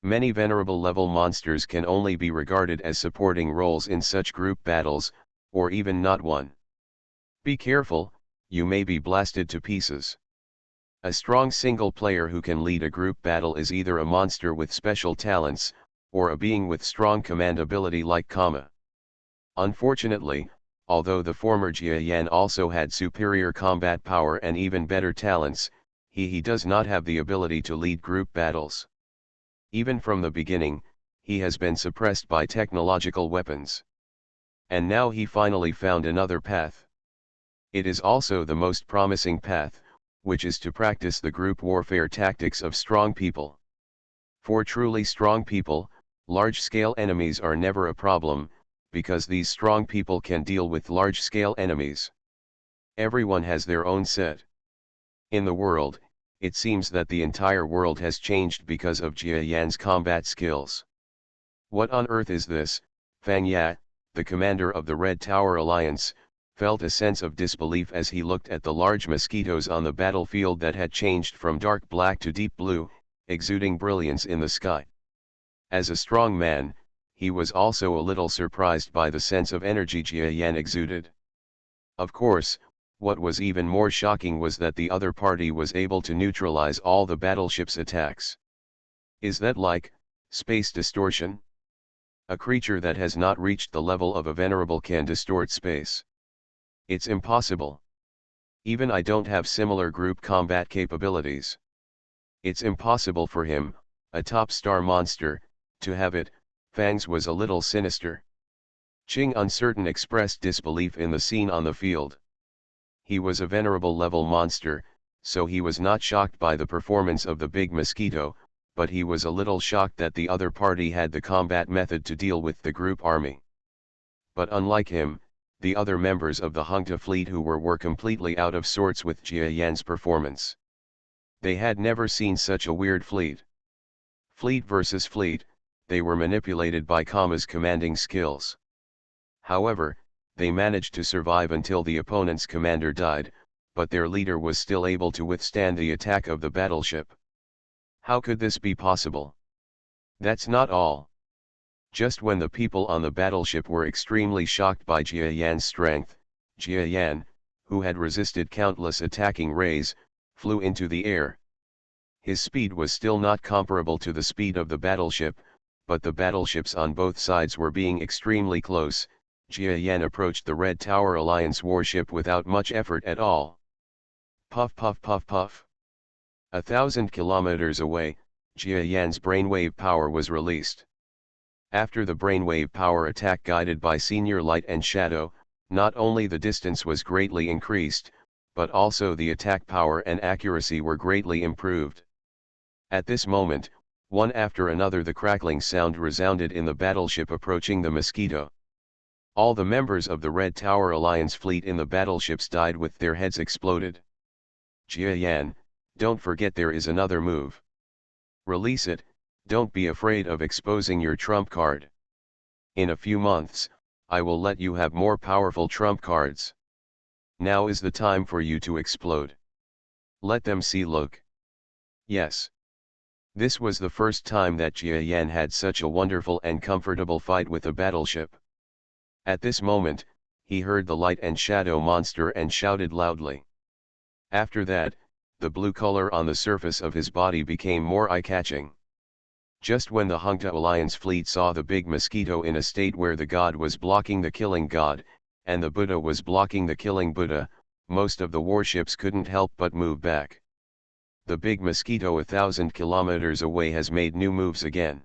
Many venerable-level monsters can only be regarded as supporting roles in such group battles, or even not one. Be careful, you may be blasted to pieces. A strong single player who can lead a group battle is either a monster with special talents, or a being with strong command ability like Kama. Unfortunately, although the former Jia Yan also had superior combat power and even better talents, he does not have the ability to lead group battles. Even from the beginning, he has been suppressed by technological weapons. And now he finally found another path. It is also the most promising path, which is to practice the group warfare tactics of strong people. For truly strong people, large-scale enemies are never a problem, because these strong people can deal with large-scale enemies. Everyone has their own set. In the world, it seems that the entire world has changed because of Jia Yan's combat skills. What on earth is this? Fang Ya, the commander of the Red Tower Alliance, felt a sense of disbelief as he looked at the large mosquitoes on the battlefield that had changed from dark black to deep blue, exuding brilliance in the sky. As a strong man, he was also a little surprised by the sense of energy Jia Yan exuded. Of course, what was even more shocking was that the other party was able to neutralize all the battleship's attacks. Is that like space distortion? A creature that has not reached the level of a venerable can distort space. It's impossible. Even I don't have similar group combat capabilities. It's impossible for him, a top star monster, to have it. Fangs was a little sinister. Qing uncertain expressed disbelief in the scene on the field. He was a venerable level monster, so he was not shocked by the performance of the big mosquito, but he was a little shocked that the other party had the combat method to deal with the group army. But unlike him, the other members of the Hungta fleet who were completely out of sorts with Jia Yan's performance. They had never seen such a weird fleet. Fleet versus fleet, they were manipulated by Kama's commanding skills. However, they managed to survive until the opponent's commander died, but their leader was still able to withstand the attack of the battleship. How could this be possible? That's not all. Just when the people on the battleship were extremely shocked by Jia Yan's strength, Jia Yan, who had resisted countless attacking rays, flew into the air. His speed was still not comparable to the speed of the battleship, but the battleships on both sides were being extremely close. Jia Yan approached the Red Tower Alliance warship without much effort at all. Puff puff puff puff. 1,000 kilometers away, Jia Yan's brainwave power was released. After the brainwave power attack guided by Senior Light and Shadow, not only the distance was greatly increased, but also the attack power and accuracy were greatly improved. At this moment, one after another the crackling sound resounded in the battleship approaching the Mosquito. All the members of the Red Tower Alliance fleet in the battleships died with their heads exploded. Jia Yan, don't forget there is another move. Release it, don't be afraid of exposing your trump card. In a few months, I will let you have more powerful trump cards. Now is the time for you to explode. Let them see. Look. Yes. This was the first time that Jia Yan had such a wonderful and comfortable fight with a battleship. At this moment, he heard the light and shadow monster and shouted loudly. After that, the blue color on the surface of his body became more eye-catching. Just when the Hungta Alliance fleet saw the big mosquito in a state where the god was blocking the killing god, and the Buddha was blocking the killing Buddha, most of the warships couldn't help but move back. The big mosquito 1,000 kilometers away has made new moves again.